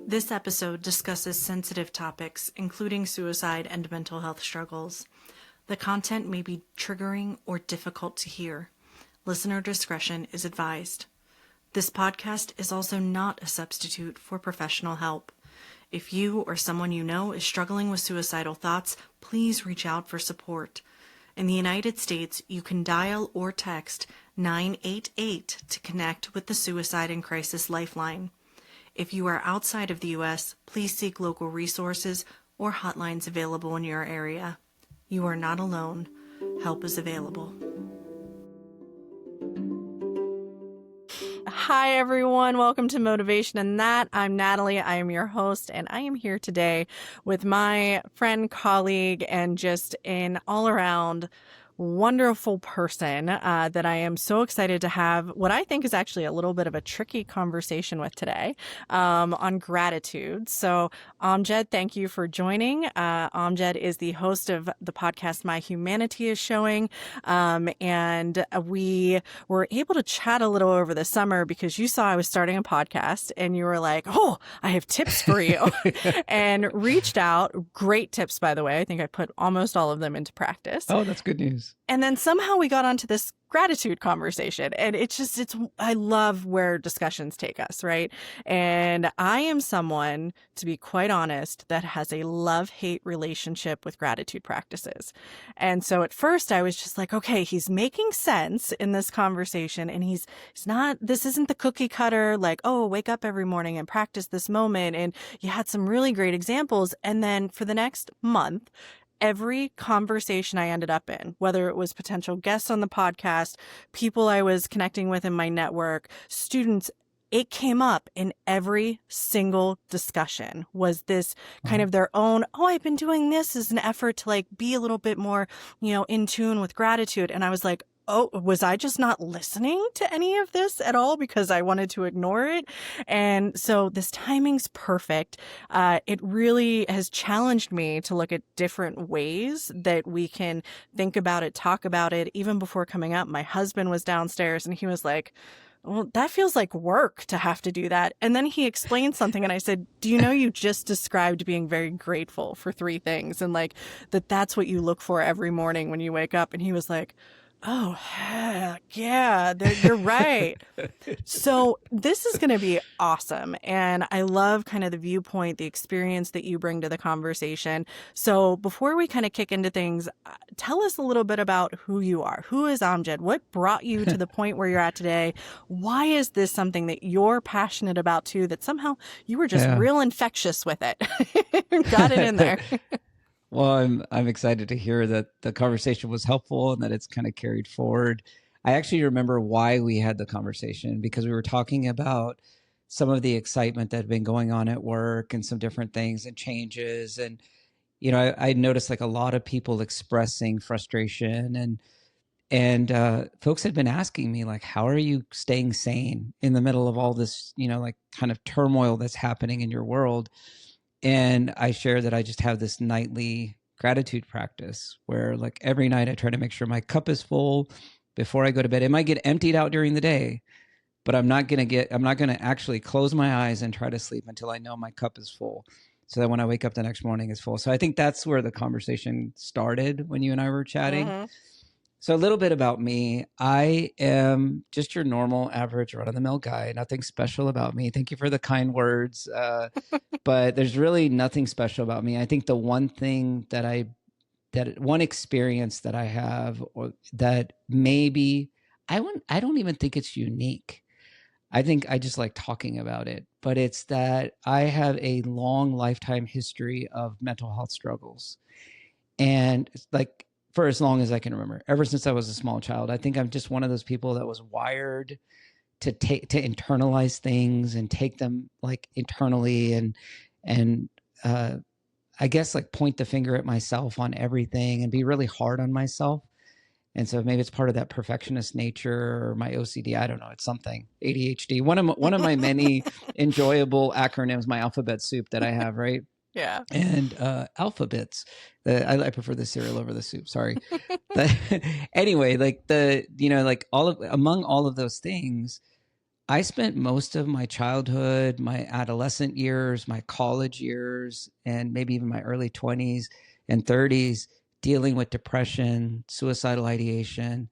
This episode discusses sensitive topics, including suicide and mental health struggles. The content may be triggering or difficult to hear. Listener discretion is advised. This podcast is also not a substitute for professional help. If you or someone you know is struggling with suicidal thoughts, please reach out for support. In the United States, you can dial or text 988 to connect with the Suicide and Crisis Lifeline. If you are outside of the U.S., please seek local resources or hotlines available in your area. You are not alone. Help is available. Hi, everyone. Welcome to Motivation and That. I'm Natalie. I am your host, and I am here today with my friend, colleague, and just an all-around wonderful person that I am so excited to have what I think is actually a little bit of a tricky conversation with today on gratitude. So Amjed, thank you for joining. Amjed is the host of the podcast My Humanity is Showing, and we were able to chat a little over the summer because you saw I was starting a podcast and you were like, oh, I have tips for you and reached out. Great tips, by the way. I think I put almost all of them into practice. Oh, that's good news. And then somehow we got onto this gratitude conversation, and I love where discussions take us, right? And I am someone, to be quite honest, that has a love-hate relationship with gratitude practices. And so at first I was just like, okay, he's making sense in this conversation, and this isn't the cookie cutter, like, oh, wake up every morning and practice this moment. And you had some really great examples. And then for the next month, every conversation I ended up in, whether it was potential guests on the podcast, people I was connecting with in my network, students, it came up in every single discussion was this kind of their own, oh, I've been doing this as an effort to like be a little bit more, in tune with gratitude. And I was like, oh, was I just not listening to any of this at all because I wanted to ignore it? And so this timing's perfect. It really has challenged me to look at different ways that we can think about it, talk about it. Even before coming up, my husband was downstairs and he was like, well, that feels like work to have to do that. And then he explained something and I said, do you know you just described being very grateful for 3 things and like that's what you look for every morning when you wake up? And he was like, oh, heck yeah, you're right. So this is going to be awesome. And I love kind of the viewpoint, the experience that you bring to the conversation. So before we kind of kick into things, tell us a little bit about who you are. Who is Amjed? What brought you to the point where you're at today? Why is this something that you're passionate about too, that somehow you were just real infectious with it? Got it in there. Well, I'm excited to hear that the conversation was helpful and that it's kind of carried forward. I actually remember why we had the conversation because we were talking about some of the excitement that had been going on at work and some different things and changes. And, I noticed like a lot of people expressing frustration and folks had been asking me like, how are you staying sane in the middle of all this, like kind of turmoil that's happening in your world? And I share that I just have this nightly gratitude practice where like every night I try to make sure my cup is full before I go to bed. It might get emptied out during the day, but I'm not going to actually close my eyes and try to sleep until I know my cup is full so that when I wake up the next morning it's full. So I think that's where the conversation started when you and I were chatting. Mm-hmm. So a little bit about me. I am just your normal, average, run-of-the-mill guy. Nothing special about me. Thank you for the kind words. But there's really nothing special about me. I think the one thing one experience that I have, or that maybe, I don't even think it's unique. I think I just like talking about it. But it's that I have a long lifetime history of mental health struggles. And it's like, for as long as I can remember, ever since I was a small child. I think I'm just one of those people that was wired to internalize things and take them like internally and I guess like point the finger at myself on everything and be really hard on myself. And so maybe it's part of that perfectionist nature or my OCD. I don't know. It's something. ADHD. One of my many enjoyable acronyms, my alphabet soup that I have, right? Yeah. And alphabets. I prefer the cereal over the soup. Sorry. But anyway, like among all of those things, I spent most of my childhood, my adolescent years, my college years, and maybe even my early 20s and 30s dealing with depression, suicidal ideation.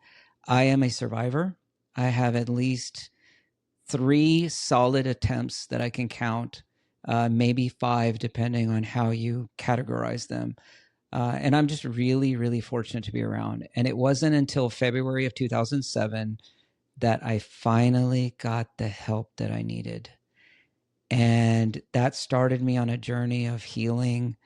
I am a survivor. I have at least 3 solid attempts that I can count, maybe 5, depending on how you categorize them. And I'm just really, really fortunate to be around. And it wasn't until February of 2007 that I finally got the help that I needed. And that started me on a journey of healing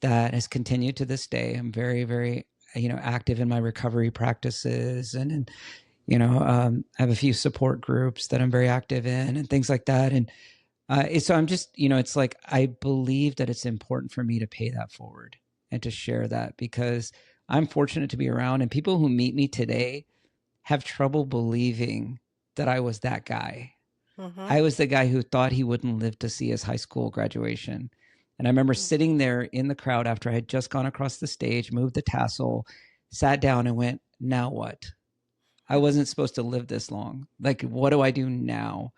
that has continued to this day. I'm very, very, active in my recovery practices, and I have a few support groups that I'm very active in and things like that. And so I'm just, it's like, I believe that it's important for me to pay that forward and to share that, because I'm fortunate to be around, and people who meet me today have trouble believing that I was that guy. Mm-hmm. I was the guy who thought he wouldn't live to see his high school graduation. And I remember sitting there in the crowd after I had just gone across the stage, moved the tassel, sat down and went, now what? I wasn't supposed to live this long. Like, what do I do now?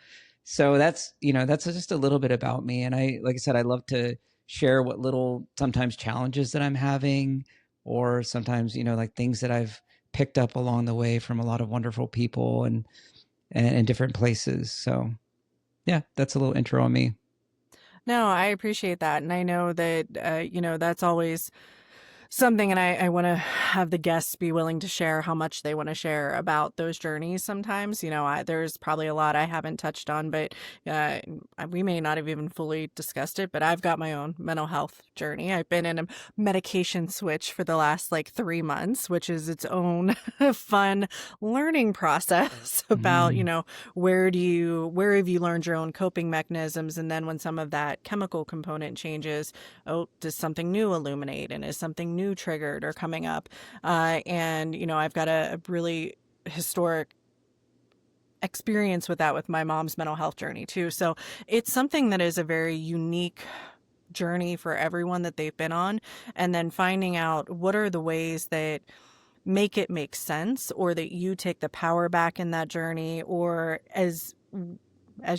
So that's just a little bit about me. And like I said, I love to share what little sometimes challenges that I'm having, or sometimes, like things that I've picked up along the way from a lot of wonderful people and different places. So yeah, that's a little intro on me. No, I appreciate that. And I know that, that's always something, and I want to have the guests be willing to share how much they want to share about those journeys sometimes. There's probably a lot I haven't touched on, but uh, we may not have even fully discussed it, but I've got my own mental health journey. I've been in a medication switch for the last like 3 months, which is its own fun learning process about, Mm, where have you learned your own coping mechanisms? And then when some of that chemical component changes, oh, does something new illuminate, and is something new triggered or coming up? And I've got a really historic experience with that with my mom's mental health journey too. So it's something that is a very unique journey for everyone that they've been on, and then finding out what are the ways that make it make sense, or that you take the power back in that journey, or as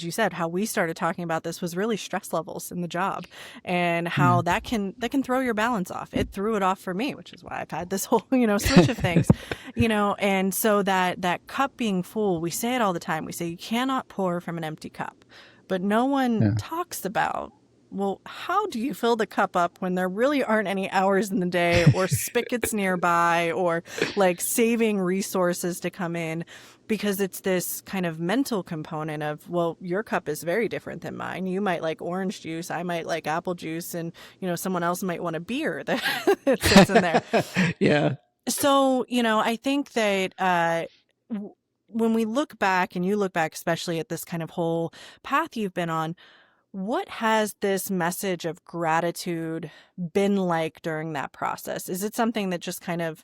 you said, how we started talking about this was really stress levels in the job, and yeah. how that can throw your balance off. It threw it off for me, which is why I've had this whole, switch of things, and so that cup being full, we say it all the time. We say you cannot pour from an empty cup, but no one Yeah. talks about, well, how do you fill the cup up when there really aren't any hours in the day or spigots nearby, or like saving resources to come in? Because it's this kind of mental component of, well, your cup is very different than mine. You might like orange juice, I might like apple juice, and someone else might want a beer that, that sits in there. Yeah. So, I think that when we look back, and you look back especially at this kind of whole path you've been on, what has this message of gratitude been like during that process? Is it something that just kind of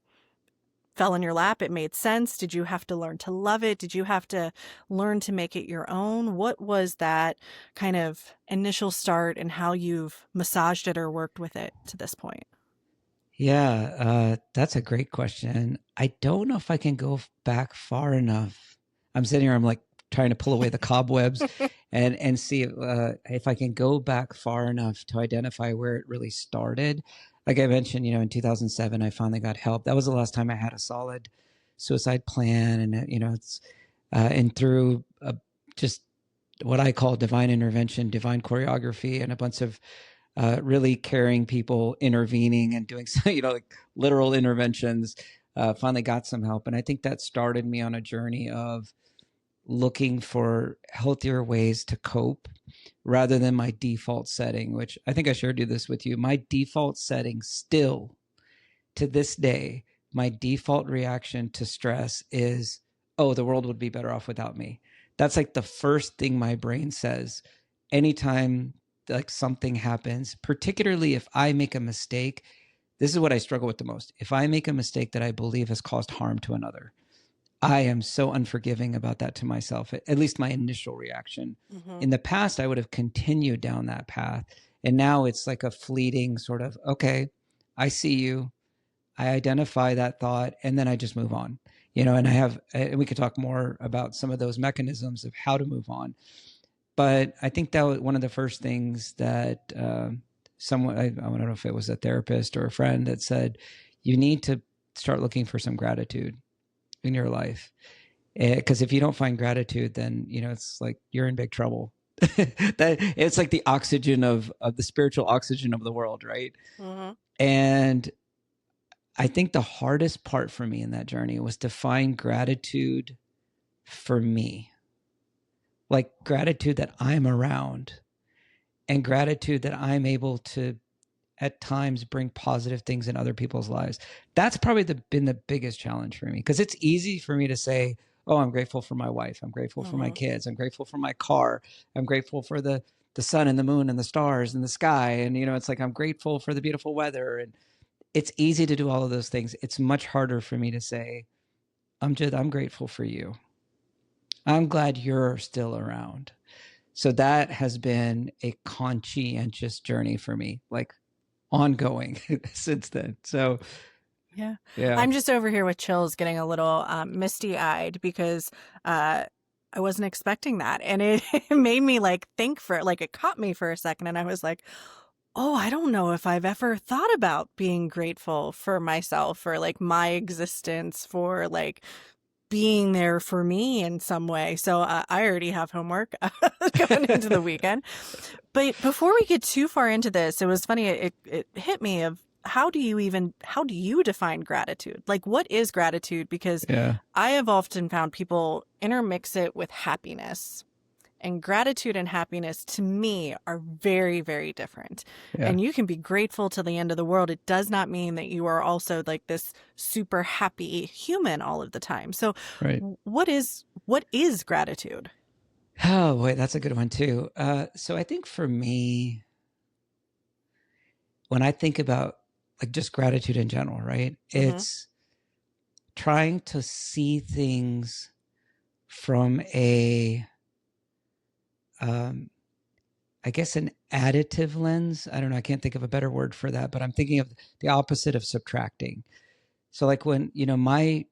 fell in your lap? It made sense? Did you have to learn to love it? Did you have to learn to make it your own? What was that kind of initial start, and how you've massaged it or worked with it to this point? Yeah, that's a great question. I don't know if I can go back far enough. I'm sitting here, I'm like trying to pull away the cobwebs and see if I can go back far enough to identify where it really started. Like I mentioned, in 2007, I finally got help. That was the last time I had a solid suicide plan, and and through just what I call divine intervention, divine choreography, and a bunch of really caring people intervening and doing like literal interventions, finally got some help. And I think that started me on a journey of looking for healthier ways to cope rather than my default setting, which I think I shared this with you. My default setting still to this day, my default reaction to stress is, oh, the world would be better off without me. That's like the first thing my brain says anytime like something happens, particularly if I make a mistake. This is what I struggle with the most. If I make a mistake that I believe has caused harm to another, I am so unforgiving about that to myself, at least my initial reaction. Mm-hmm. In the past, I would have continued down that path. And now it's like a fleeting sort of, okay, I see you. I identify that thought, and then I just move on. And and we could talk more about some of those mechanisms of how to move on. But I think that was one of the first things that someone, I don't know if it was a therapist or a friend, that said, you need to start looking for some gratitude in your life. Because if you don't find gratitude, then, it's like you're in big trouble. That it's like the oxygen of the spiritual oxygen of the world, right? Mm-hmm. And I think the hardest part for me in that journey was to find gratitude for me, like gratitude that I'm around, and gratitude that I'm able to at times bring positive things in other people's lives. That's probably been the biggest challenge for me, because it's easy for me to say, oh, I'm grateful for my wife, I'm grateful for my Mm-hmm. kids, I'm grateful for my car, I'm grateful for the sun and the moon and the stars and the sky, and it's like I'm grateful for the beautiful weather. And it's easy to do all of those things. It's much harder for me to say, Amjed, I'm grateful for you, I'm glad you're still around. So that has been a conscientious journey for me, like ongoing since then. So Yeah. yeah. I'm just over here with chills, getting a little misty eyed because uh, I wasn't expecting that. And it, it made me like think for like it caught me for a second. And I was like, oh, I don't know if I've ever thought about being grateful for myself, for like my existence, for like being there for me in some way. So I already have homework going into the weekend. But before we get too far into this, it was funny. It hit me of how do you define gratitude? Like, what is gratitude? Because Yeah. I have often found people intermix it with happiness. And gratitude and happiness to me are very, very different. Yeah. And you can be grateful to the end of the world. It does not mean that you are also like this super happy human all of the time. So Right. what is gratitude? Oh, wait, that's a good one too. So I think for me, when I think about like just gratitude in general, right? Mm-hmm. It's trying to see things from a, um, I guess, an additive lens. I don't know. I can't think of a better word for that, but I'm thinking of the opposite of subtracting. So, like when, my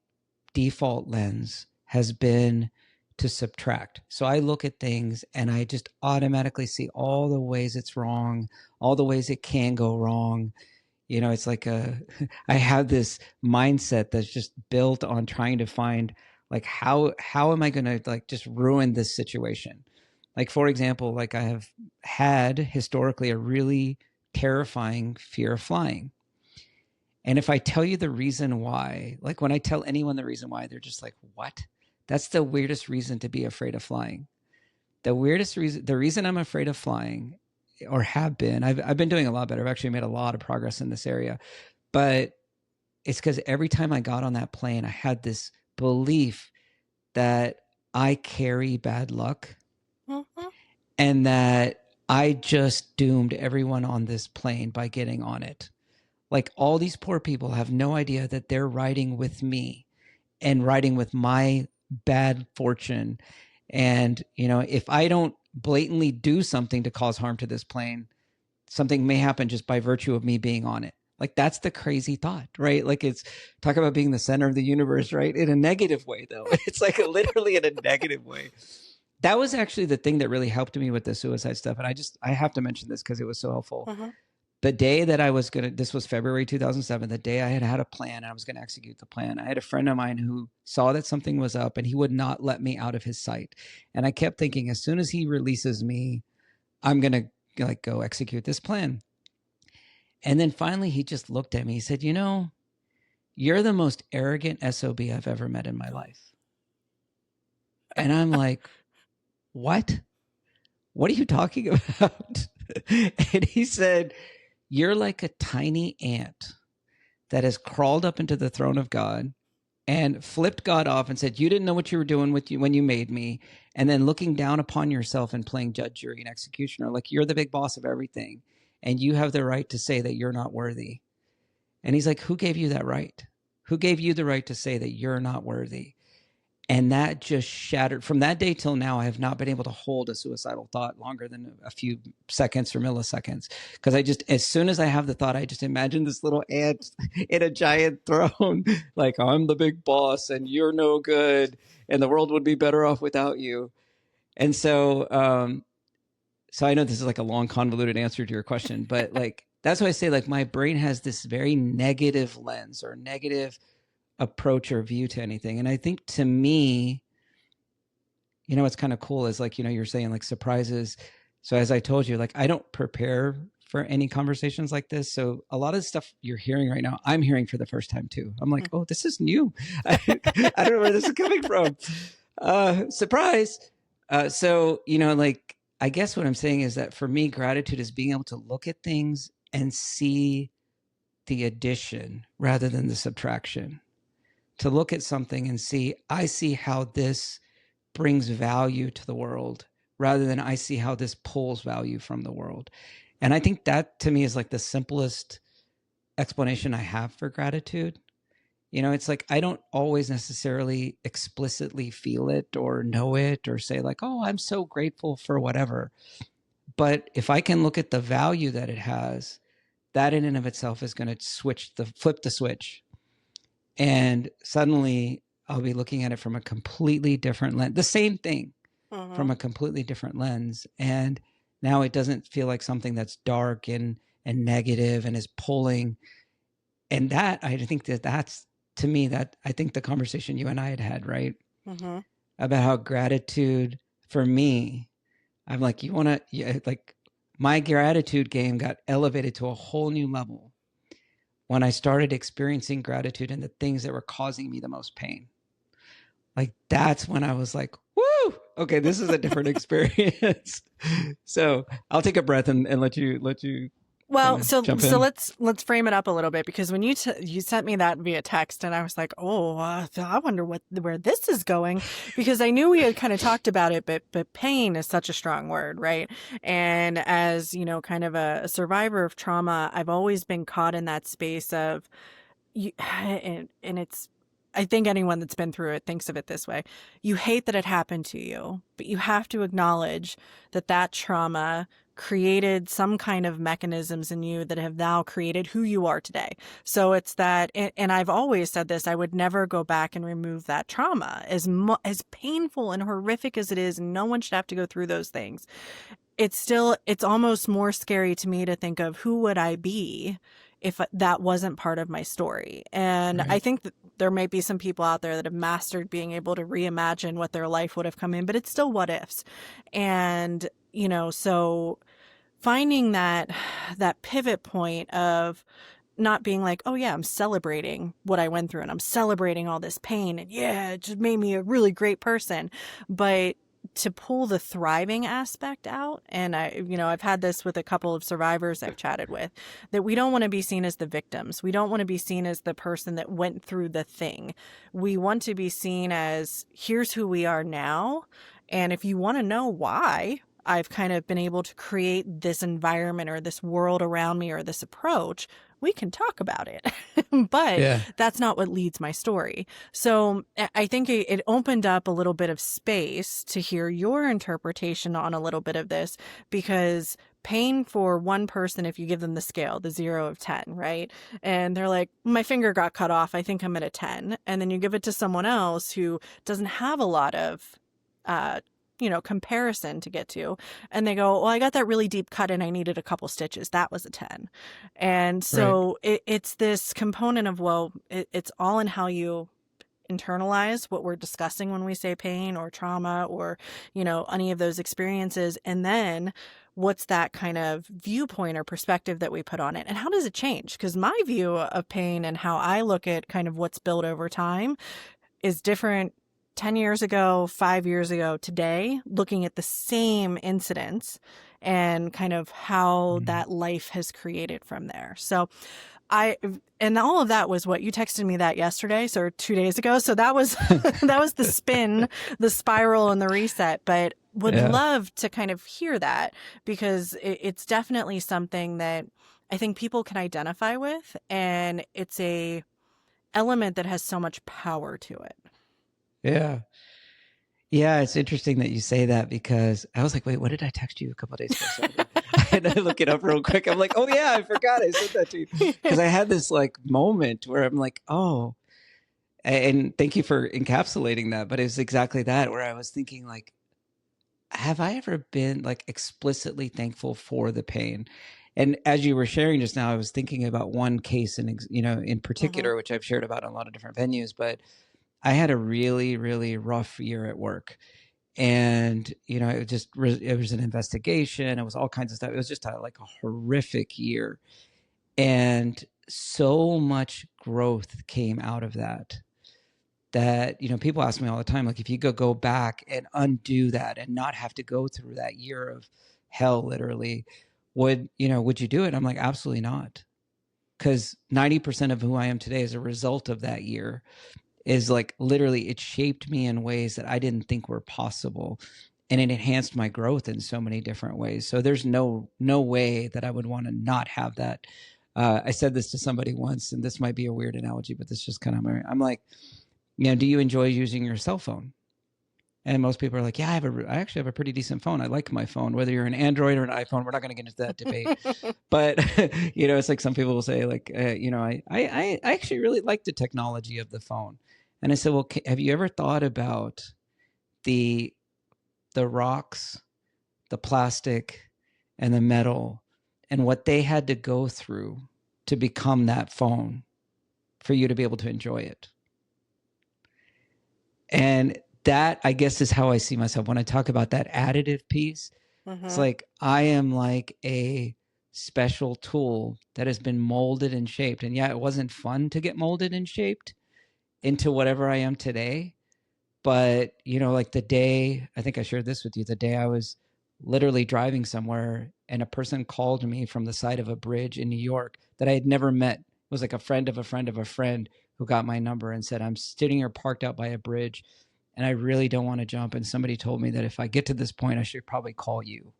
default lens has been to subtract. So I look at things and I just automatically see all the ways it's wrong, all the ways it can go wrong. It's like I have this mindset that's just built on trying to find like how am I going to like just ruin this situation? Like for example, like I have had historically a really terrifying fear of flying. And if I tell you the reason why, like when I tell anyone the reason why, they're just like, what? That's the weirdest reason to be afraid of flying. The reason I'm afraid of flying, or have been, I've been doing a lot better. I've actually made a lot of progress in this area, but it's because every time I got on that plane, I had this belief that I carry bad luck Mm-hmm. and that I just doomed everyone on this plane by getting on it. Like all these poor people have no idea that they're riding with me and riding with my bad fortune. And, if I don't blatantly do something to cause harm to this plane, something may happen just by virtue of me being on it. Like that's the crazy thought, right? Like it's talk about being the center of the universe, right? In a negative way, though. It's like literally in a negative way. That was actually the thing that really helped me with the suicide stuff. And I have to mention this because it was so helpful. Mm-hmm. The day that this was February 2007, the day I had a plan and I was going to execute the plan, I had a friend of mine who saw that something was up and he would not let me out of his sight. And I kept thinking, as soon as he releases me, I'm going to like go execute this plan. And then finally he just looked at me. He said, you're the most arrogant SOB I've ever met in my life. And I'm like, what? What are you talking about? And he said, you're like a tiny ant that has crawled up into the throne of God and flipped God off and said, you didn't know what you were doing with you when you made me. And then looking down upon yourself and playing judge, jury, and executioner, like you're the big boss of everything. And you have the right to say that you're not worthy. And he's like, who gave you that right? Who gave you the right to say that you're not worthy? And that just shattered. From that day till now, I have not been able to hold a suicidal thought longer than a few seconds or milliseconds. Because I just, as soon as I have the thought, I just imagine this little ant in a giant throne, like I'm the big boss and you're no good and the world would be better off without you. And so I know this is like a long, convoluted answer to your question, but like, that's why I say like my brain has this very negative lens or negative approach or view to anything. And I think to me, what's kind of cool is like, you're saying like surprises. So as I told you, like I don't prepare for any conversations like this. So a lot of stuff you're hearing right now, I'm hearing for the first time too. I'm like, oh, this is new. I don't know where this is coming from. Surprise. So, like, I guess what I'm saying is that for me, gratitude is being able to look at things and see the addition rather than the subtraction. To look at something and see, I see how this brings value to the world rather than I see how this pulls value from the world. And I think that to me is like the simplest explanation I have for gratitude. It's like I don't always necessarily explicitly feel it or know it or say like, oh, I'm so grateful for whatever. But if I can look at the value that it has, that in and of itself is going to flip the switch. And suddenly I'll be looking at it from a completely different lens, the same thing from a completely different lens. And now it doesn't feel like something that's dark and negative and is pulling. And that, I think that's, to me, that I think the conversation you and I had, right? About how gratitude for me, I'm like, like my gratitude game got elevated to a whole new level when I started experiencing gratitude in the things that were causing me the most pain. Like that's when I was like, woo, okay, this is a different experience. So I'll take a breath and let you Well, so jump in. let's frame it up a little bit, because when you sent me that via text, and I was like, oh, I wonder where this is going, because I knew we had kind of talked about it, but pain is such a strong word, right? And as kind of a survivor of trauma, I've always been caught in that space of you, and it's. I think anyone that's been through it thinks of it this way. You hate that it happened to you, but you have to acknowledge that trauma created some kind of mechanisms in you that have now created who you are today. So it's that, and I've always said this, I would never go back and remove that trauma. As painful and horrific as it is, and no one should have to go through those things. It's almost more scary to me to think of who would I be if that wasn't part of my story. And Right. I think that there may be some people out there that have mastered being able to reimagine what their life would have come in, but it's still what ifs. And, so finding that pivot point of not being like, oh yeah, I'm celebrating what I went through and I'm celebrating all this pain and yeah, it just made me a really great person. But to pull the thriving aspect out, and I've had this with a couple of survivors I've chatted with, that we don't want to be seen as the victims. We don't want to be seen as the person that went through the thing. We want to be seen as, here's who we are now. And if you want to know why I've kind of been able to create this environment or this world around me or this approach, we can talk about it. But Yeah. that's not what leads my story. So I think it opened up a little bit of space to hear your interpretation on a little bit of this, because pain for one person, if you give them the scale, the 0 of 10, right? And they're like, my finger got cut off, I think I'm at a 10. And then you give it to someone else who doesn't have a lot of, comparison to get to. And they go, well, I got that really deep cut and I needed a couple stitches. That was a 10. And so it's this component of, well, it's all in how you internalize what we're discussing when we say pain or trauma or, any of those experiences. And then what's that kind of viewpoint or perspective that we put on it? And how does it change? Because my view of pain and how I look at kind of what's built over time is different 10 years ago, 5 years ago, today, looking at the same incidents and kind of how that life has created from there. So and all of that was what you texted me that yesterday, so 2 days ago. So that was, that was the spin, the spiral and the reset, but would love to kind of hear that, because it's definitely something that I think people can identify with. And it's a element that has so much power to it. Yeah. Yeah, it's interesting that you say that because I was like, wait, what did I text you a couple of days ago? So I had to look it up real quick. I'm like, oh yeah, I forgot I said that to you. Because I had this like moment where I'm like, oh, and thank you for encapsulating that. But it was exactly that where I was thinking like, have I ever been like explicitly thankful for the pain? And as you were sharing just now, I was thinking about one case in, in Mm-hmm. particular, which I've shared about in a lot of different venues, but I had a really, really rough year at work. And, it was an investigation. It was all kinds of stuff. It was just like a horrific year. And so much growth came out of that, people ask me all the time, like, if you could go back and undo that and not have to go through that year of hell, literally, would you do it? I'm like, absolutely not. Because 90% of who I am today is a result of that year. Is like literally it shaped me in ways that I didn't think were possible, and it enhanced my growth in so many different ways. So there's no way that I would want to not have that. I said this to somebody once, and this might be a weird analogy, but this just kind of, I'm like, do you enjoy using your cell phone? And most people are like, yeah, I actually have a pretty decent phone. I like my phone, whether you're an Android or an iPhone. We're not going to get into that debate. But, it's like some people will say like, I actually really like the technology of the phone. And I said, well, have you ever thought about the rocks, the plastic, and the metal, and what they had to go through to become that phone for you to be able to enjoy it? And that, I guess, is how I see myself when I talk about that additive piece. It's Mm-hmm. like I am like a special tool that has been molded and shaped. And yeah, it wasn't fun to get molded and shaped into whatever I am today. But, like the day, I think I shared this with you, the day I was literally driving somewhere and a person called me from the side of a bridge in New York that I had never met. It was like a friend of a friend of a friend who got my number and said, I'm sitting here parked out by a bridge and I really don't want to jump. And somebody told me that if I get to this point, I should probably call you.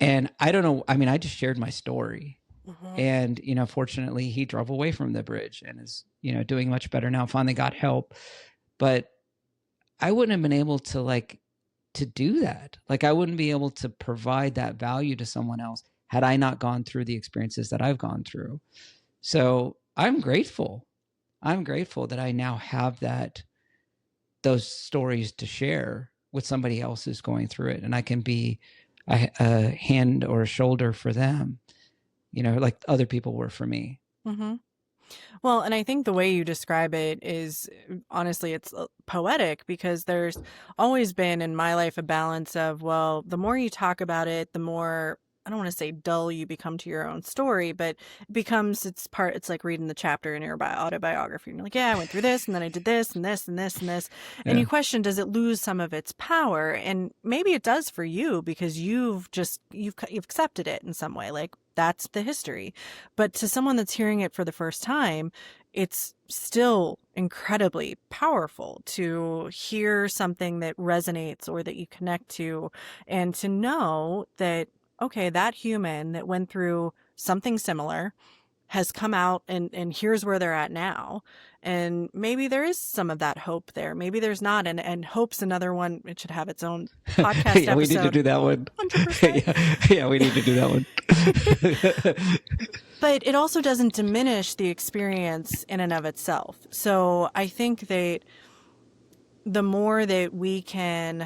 And I don't know. I mean, I just shared my story. Mm-hmm. And, fortunately, he drove away from the bridge and is, doing much better now, finally got help. But I wouldn't have been able to do that. Like, I wouldn't be able to provide that value to someone else had I not gone through the experiences that I've gone through. So I'm grateful. I'm grateful that I now have those stories to share with somebody else who's going through it, and I can be a hand or a shoulder for them, like other people were for me. Mm-hmm. Well, and I think the way you describe it is honestly, it's poetic because there's always been in my life a balance of, well, the more you talk about it, the more, I don't want to say dull you become to your own story, but it becomes, it's like reading the chapter in your autobiography. And you're like, yeah, I went through this and then I did this and this and this and this. And Yeah. you question, does it lose some of its power? And maybe it does for you because you've accepted it in some way. Like, that's the history. But to someone that's hearing it for the first time, it's still incredibly powerful to hear something that resonates or that you connect to, and to know that, okay, that human that went through something similar has come out and here's where they're at now. And maybe there is some of that hope there. Maybe there's not. And hope's another one. It should have its own podcast Yeah, we need to episode. do that one. 100%. Yeah, we need to do that one. But it also doesn't diminish the experience in and of itself. So I think that the more that we can,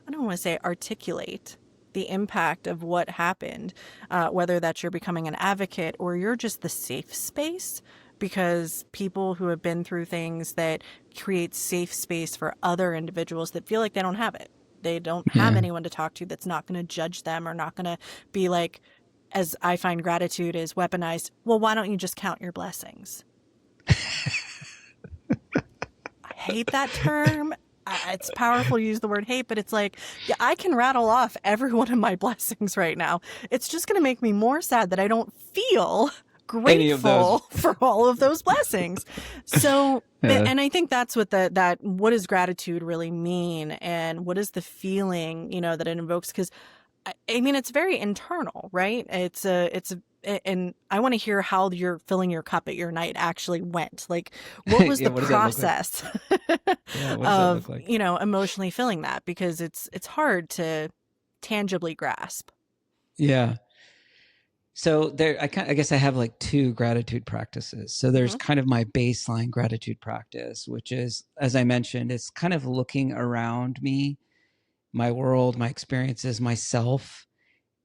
I don't want to say articulate the impact of what happened, whether that's you're becoming an advocate or you're just the safe space, because people who have been through things that create safe space for other individuals that feel like they don't have it. They don't have Yeah. anyone to talk to that's not going to judge them or not going to be like, as I find gratitude is weaponized. Well, why don't you just count your blessings? I hate that term. It's powerful to use the word hate, but it's like, yeah, I can rattle off every one of my blessings right now. It's just going to make me more sad that I don't feel Any of those. grateful for all of those blessings. So, Yeah. and I think that's what what does gratitude really mean? And what is the feeling, that it invokes? Because I mean, it's very internal, right? It's and I want to hear how you're filling your cup at your night actually went. Like, what was Yeah, the what does that look like? process Yeah, what does that look of, like? emotionally filling that? Because it's hard to tangibly grasp. Yeah. So there, I guess I have like two gratitude practices. So there's Hmm. kind of my baseline gratitude practice, which is, as I mentioned, it's kind of looking around me, my world, my experiences, myself,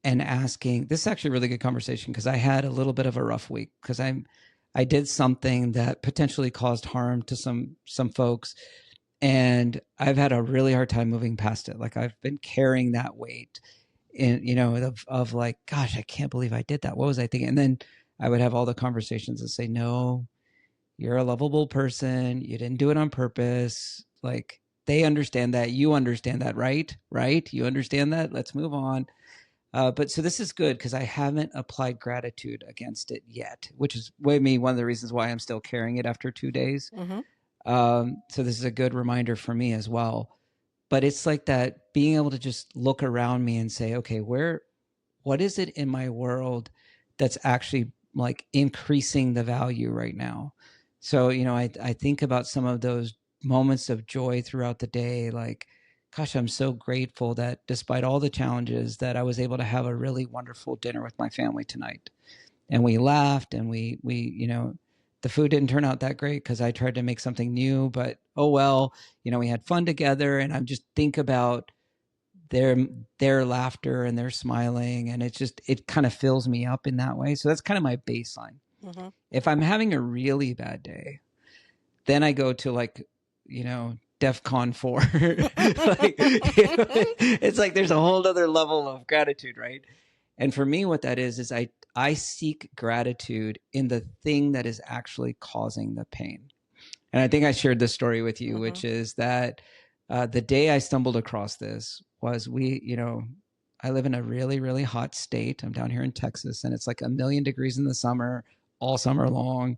and asking. This is actually a really good conversation because I had a little bit of a rough week because I did something that potentially caused harm to some folks, and I've had a really hard time moving past it. Like I've been carrying that weight in, of like, gosh, I can't believe I did that. What was I thinking? And then I would have all the conversations and say, no, you're a lovable person. You didn't do it on purpose. Like they understand that. You understand that, right? Right? You understand that. Let's move on. But so this is good because I haven't applied gratitude against it yet, which is one of the reasons why I'm still carrying it after 2 days. Hmm. So this is a good reminder for me as well. But it's like that being able to just look around me and say, okay, what is it in my world that's actually like increasing the value right now? So, I think about some of those moments of joy throughout the day, like, gosh, I'm so grateful that despite all the challenges that I was able to have a really wonderful dinner with my family tonight. And we laughed and the food didn't turn out that great because I tried to make something new, but oh well, we had fun together. And I just think about their their laughter and their smiling, and it kind of fills me up in that way. So that's kind of my baseline. Hmm. If I'm having a really bad day, then I go to like, DEFCON 4. Like, it's like there's a whole other level of gratitude, right? And for me, what that is I seek gratitude in the thing that is actually causing the pain. And I think I shared this story with you, Hmm. which is that the day I stumbled across this was I live in a really, really hot state. I'm down here in Texas, and it's like 1,000,000 degrees in the summer, all summer long.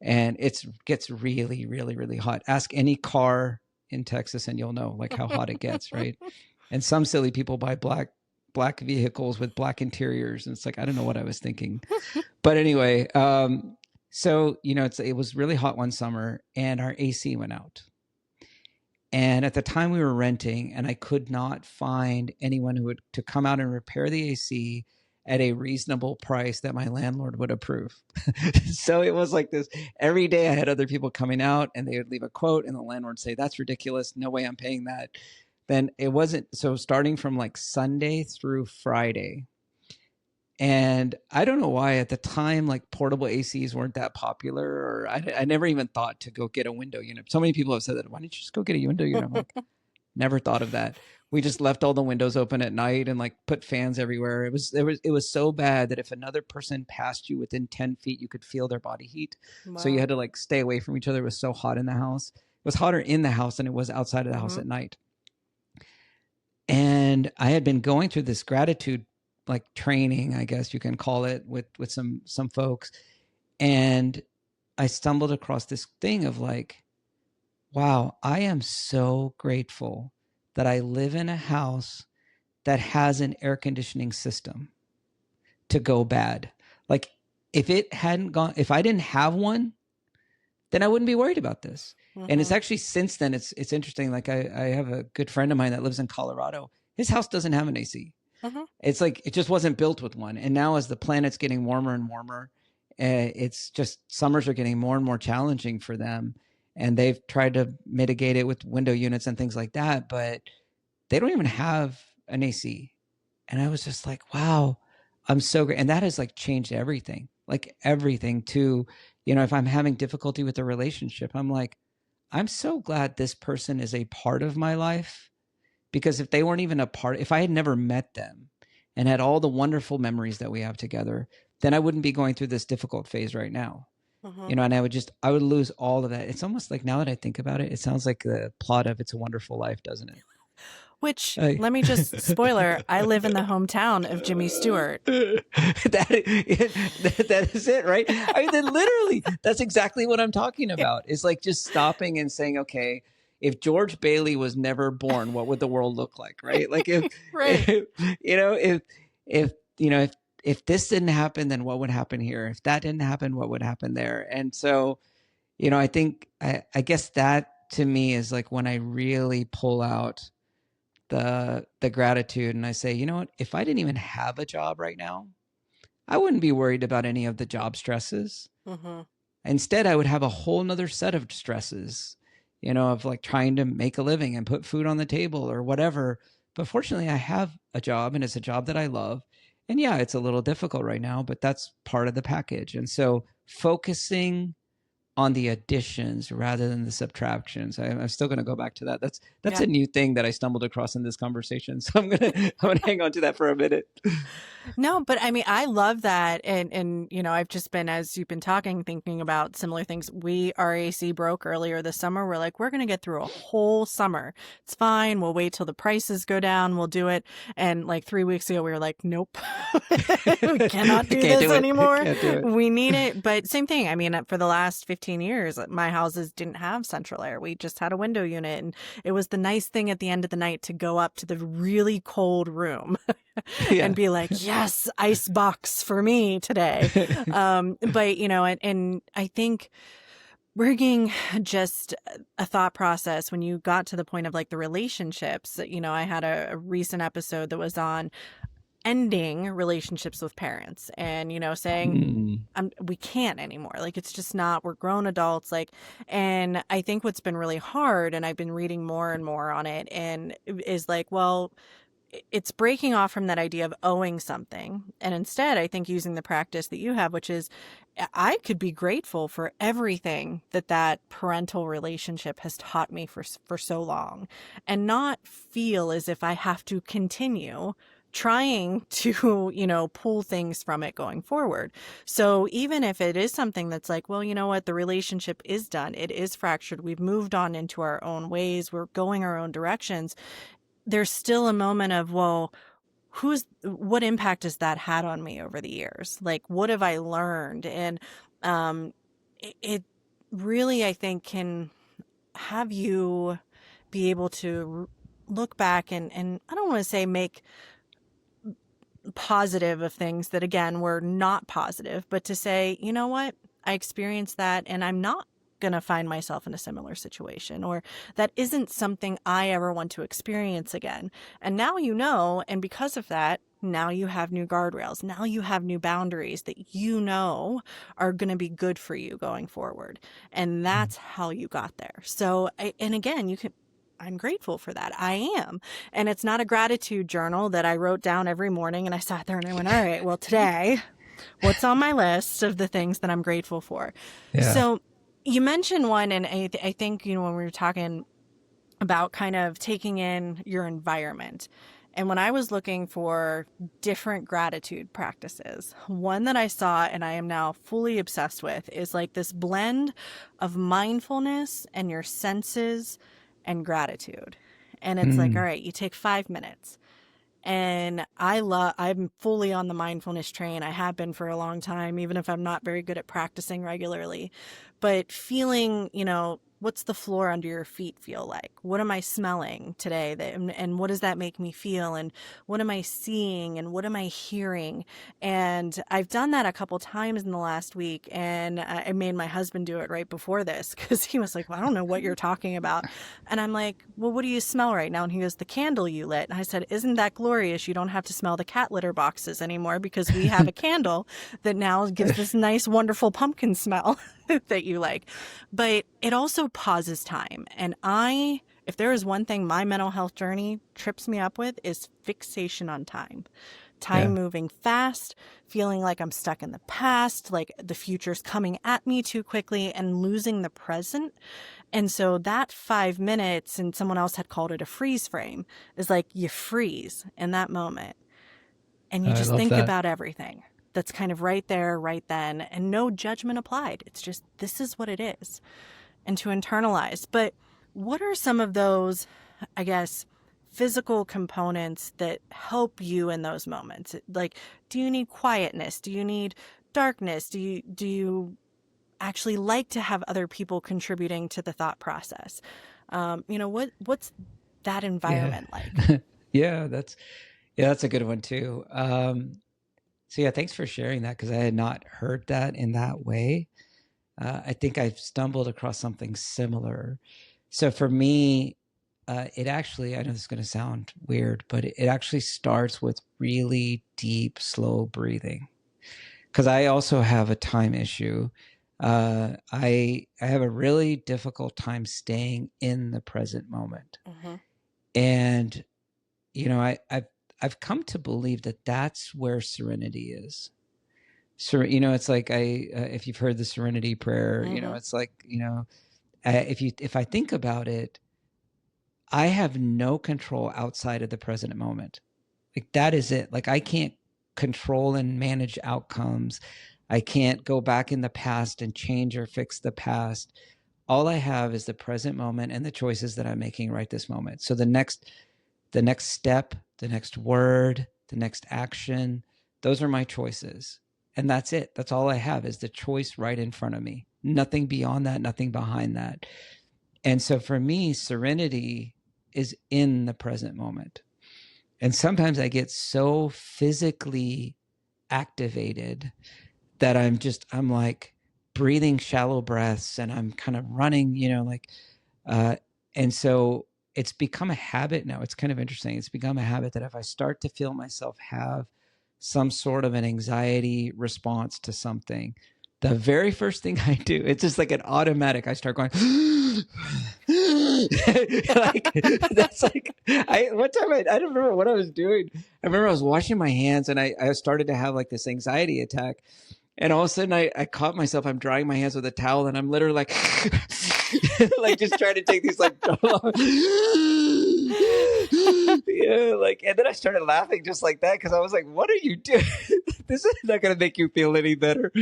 And it gets really, really, really hot. Ask any car in Texas and you'll know like how hot it gets, right? And some silly people buy black vehicles with black interiors, and it's like I don't know what I was thinking. But anyway, so it was really hot one summer, and our AC went out. And at the time we were renting, and I could not find anyone who would to come out and repair the AC at a reasonable price that my landlord would approve. So it was like this every day I had other people coming out and they would leave a quote and the landlord would say, that's ridiculous. No way I'm paying that. Then it wasn't. So starting from like Sunday through Friday, and I don't know why at the time, like portable ACs weren't that popular, or I never even thought to go get a window unit. So many people have said that. Why don't you just go get a window unit? I'm like, never thought of that. We just left all the windows open at night and like put fans everywhere. It was so bad that if another person passed you within 10 feet, you could feel their body heat. So you Wow. had to like stay away from each other. It was so hot in the house. It was hotter in the house than it was outside of the house Hmm. at night. And I had been going through this gratitude like training, I guess you can call it, with some folks. And I stumbled across this thing of like, wow, I am so grateful that I live in a house that has an air conditioning system to go bad. Like if I didn't have one, then I wouldn't be worried about this. And it's Hmm. actually since then, it's interesting. Like I have a good friend of mine that lives in Colorado. His house doesn't have an AC. Hmm. It's like it just wasn't built with one. And now as the planet's getting warmer and warmer, it's just summers are getting more and more challenging for them. And they've tried to mitigate it with window units and things like that, but they don't even have an AC. And I was just like, wow, I'm so great. And that has like changed everything, like everything to, if I'm having difficulty with a relationship, I'm like, I'm so glad this person is a part of my life, because if they weren't even a part, if I had never met them and had all the wonderful memories that we have together, then I wouldn't be going through this difficult phase right now. Hmm. And I would lose all of that. It's almost like now that I think about it, it sounds like the plot of It's a Wonderful Life, doesn't it? Which, Hey. let me just spoiler, I live in the hometown of Jimmy Stewart. That is it, right? I mean, literally, that's exactly what I'm talking about. It's like just stopping and saying, okay, if George Bailey was never born, what would the world look like, right? Like if, Right. if you know, if if this didn't happen, then what would happen here? If that didn't happen, what would happen there? And so, I think I guess that to me is like when I really pull out the gratitude and I say, you know what, if I didn't even have a job right now, I wouldn't be worried about any of the job stresses. Mm-hmm. Instead, I would have a whole nother set of stresses, of like trying to make a living and put food on the table or whatever. But fortunately, I have a job and it's a job that I love. And yeah, it's a little difficult right now, but that's part of the package. And so focusing on the additions rather than the subtractions. I'm still going to go back to that. That's Yeah. a new thing that I stumbled across in this conversation. So I'm gonna hang on to that for a minute. No, but I mean, I love that. And, I've just been, as you've been talking, thinking about similar things. Our AC broke earlier this summer. We're like, we're going to get through a whole summer. It's fine. We'll wait till the prices go down. We'll do it. And like 3 weeks ago, we were like, nope, we cannot do Can't this do it. anymore. Can't do it. We need it. But same thing. I mean, for the last 15 years, my houses didn't have central air. We just had a window unit. And it was the nice thing at the end of the night to go up to the really cold room Yeah. and be like, yes, ice box for me today. But, and I think bringing just a thought process when you got to the point of like the relationships, I had a recent episode that was on ending relationships with parents and, saying, we can't anymore. Like, it's just not, we're grown adults. Like, and I think what's been really hard, and I've been reading more and more on it, and is like, well, it's breaking off from that idea of owing something. And instead, I think using the practice that you have, which is I could be grateful for everything that parental relationship has taught me for so long and not feel as if I have to continue trying to, pull things from it going forward. So even if it is something that's like, well, you know what, the relationship is done, it is fractured, we've moved on into our own ways, we're going our own directions, there's still a moment of, well, what impact has that had on me over the years? Like, what have I learned? And it really, I think, can have you be able to look back and I don't want to say make positive of things that, again, were not positive, but to say, you know what, I experienced that and I'm not going to find myself in a similar situation, or that isn't something I ever want to experience again. And now and because of that, now you have new guardrails. Now you have new boundaries that are going to be good for you going forward. And that's how you got there. So, and again, I'm grateful for that. I am. And it's not a gratitude journal that I wrote down every morning and I sat there and I went, all right, well, today, what's on my list of the things that I'm grateful for? Yeah. So you mentioned one, and I think, when we were talking about kind of taking in your environment, and when I was looking for different gratitude practices, one that I saw and I am now fully obsessed with is like this blend of mindfulness and your senses and gratitude. And it's like, all right, you take 5 minutes. And I'm fully on the mindfulness train. I have been for a long time, even if I'm not very good at practicing regularly. But feeling, what's the floor under your feet feel like? What am I smelling today? And what does that make me feel? And what am I seeing? And what am I hearing? And I've done that a couple times in the last week. And I made my husband do it right before this because he was like, well, I don't know what you're talking about. And I'm like, well, what do you smell right now? And he goes, the candle you lit. And I said, isn't that glorious? You don't have to smell the cat litter boxes anymore because we have a candle that now gives this nice, wonderful pumpkin smell that you like. But it also pauses time. And if there is one thing my mental health journey trips me up with is fixation on time. Time moving fast, feeling like I'm stuck in the past, like the future's coming at me too quickly, and losing the present. And so that 5 minutes, and someone else had called it a freeze frame, is like you freeze in that moment and you just think about everything that's kind of right there, right then, and no judgment applied. It's just, this is what it is, and to internalize. But what are some of those, I guess, physical components that help you in those moments? Like, do you need quietness? Do you need darkness? Do you actually like to have other people contributing to the thought process? What's that environment like? Yeah, that's a good one too. So yeah, thanks for sharing that, because I had not heard that in that way. I think I've stumbled across something similar. So for me, it actually, I know this is going to sound weird, but it actually starts with really deep, slow breathing. Because I also have a time issue. I have a really difficult time staying in the present moment. Mm-hmm. And I've come to believe that that's where serenity is. So it's like if you've heard the Serenity Prayer, Mm-hmm. it's like if I think about it, I have no control outside of the present moment. Like that is it. Like I can't control and manage outcomes. I can't go back in the past and change or fix the past. All I have is the present moment and the choices that I'm making right this moment. So the next step, the next word, the next action, those are my choices. And that's it. That's all I have is the choice right in front of me. Nothing beyond that, nothing behind that. And so for me, serenity is in the present moment. And sometimes I get so physically activated that I'm like breathing shallow breaths and I'm kind of running, uh, and so it's become a habit now. It's kind of interesting. It's become a habit that if I start to feel myself have some sort of an anxiety response to something, the very first thing I do, it's just like an automatic. I start going, like that's like one time I don't remember what I was doing. I remember I was washing my hands and I started to have like this anxiety attack. And all of a sudden I caught myself, I'm drying my hands with a towel and I'm literally like, like just trying to take these like, yeah, like, and then I started laughing just like that. Cause I was like, what are you doing? This is not going to make you feel any better.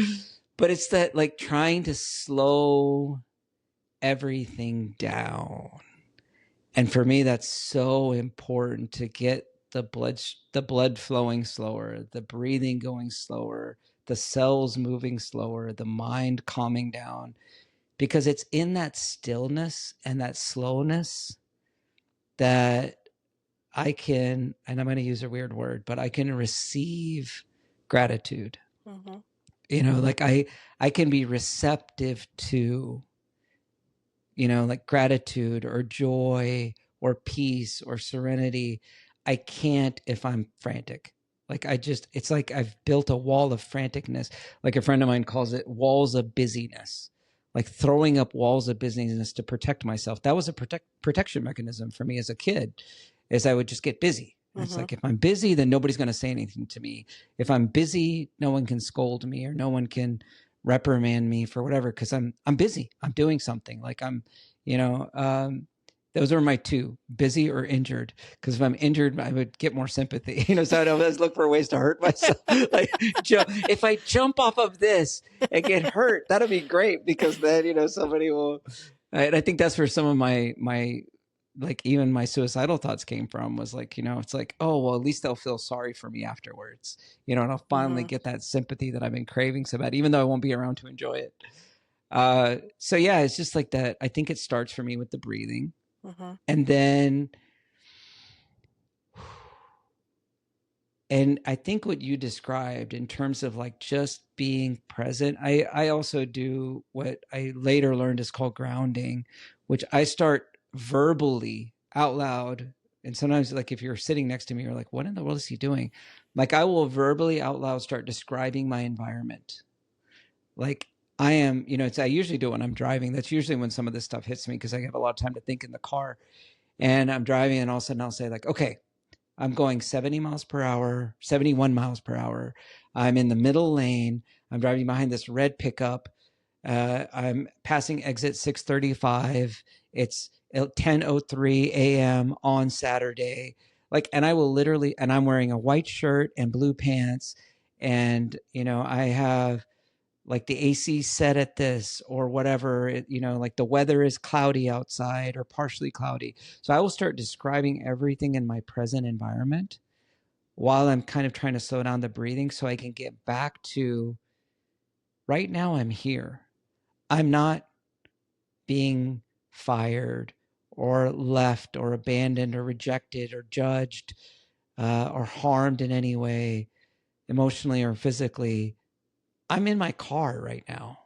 But it's that like trying to slow everything down. And for me, that's so important to get the blood flowing slower, the breathing going slower, the cells moving slower, the mind calming down, because it's in that stillness and that slowness that I can, and I'm going to use a weird word, but I can receive gratitude. Mm-hmm. Like I can be receptive to, like gratitude or joy or peace or serenity. I can't if I'm frantic. Like it's like I've built a wall of franticness. Like a friend of mine calls it walls of busyness, like throwing up walls of busyness to protect myself. That was a protection mechanism for me as a kid, is I would just get busy. And it's Mm-hmm. like, if I'm busy, then nobody's going to say anything to me. If I'm busy, no one can scold me or no one can reprimand me for whatever, because I'm busy. I'm doing something. Like you know, those are my two: busy or injured. Because if I'm injured, I would get more sympathy. So I'd always look for ways to hurt myself. Like if I jump off of this and get hurt, that'll be great, because then somebody will. And I think that's where some of my like even my suicidal thoughts came from, was like, it's like, oh well, at least they'll feel sorry for me afterwards, and I'll finally Mm-hmm. get that sympathy that I've been craving so bad, even though I won't be around to enjoy it. So yeah, it's just like that. I think it starts for me with the breathing, Mm-hmm. and then, and I think what you described in terms of like just being present, I also do what I later learned is called grounding, which I start verbally out loud. And sometimes, like, if you're sitting next to me, you're like, what in the world is he doing? Like, I will verbally out loud start describing my environment. Like, I am, I usually do it when I'm driving. That's usually when some of this stuff hits me, because I have a lot of time to think in the car. And I'm driving, and all of a sudden I'll say, like, okay, I'm going 70 miles per hour, 71 miles per hour. I'm in the middle lane. I'm driving behind this red pickup. I'm passing exit 635. It's 10:03 a.m. on Saturday. Like, and I will literally, and I'm wearing a white shirt and blue pants. And, I have like the AC set at this or whatever, like the weather is cloudy outside or partially cloudy. So I will start describing everything in my present environment while I'm kind of trying to slow down the breathing, so I can get back to right now. I'm here. I'm not being fired or left or abandoned or rejected or judged or harmed in any way. emotionally or physically, I'm in my car right now,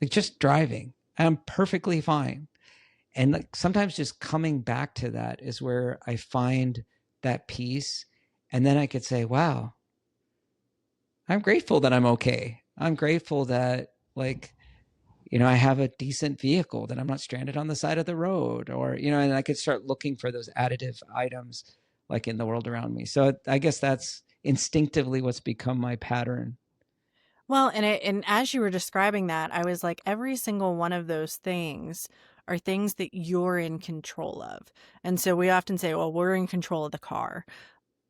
like just driving. I'm perfectly fine. And like sometimes just coming back to that is where I find that peace. And then I could say, wow, I'm grateful that I'm okay. I'm grateful that like, I have a decent vehicle, that I'm not stranded on the side of the road, or, and I could start looking for those additive items like in the world around me. So I guess that's instinctively what's become my pattern. Well, and as you were describing that, I was like, every single one of those things are things that you're in control of. And so we often say, well, we're in control of the car.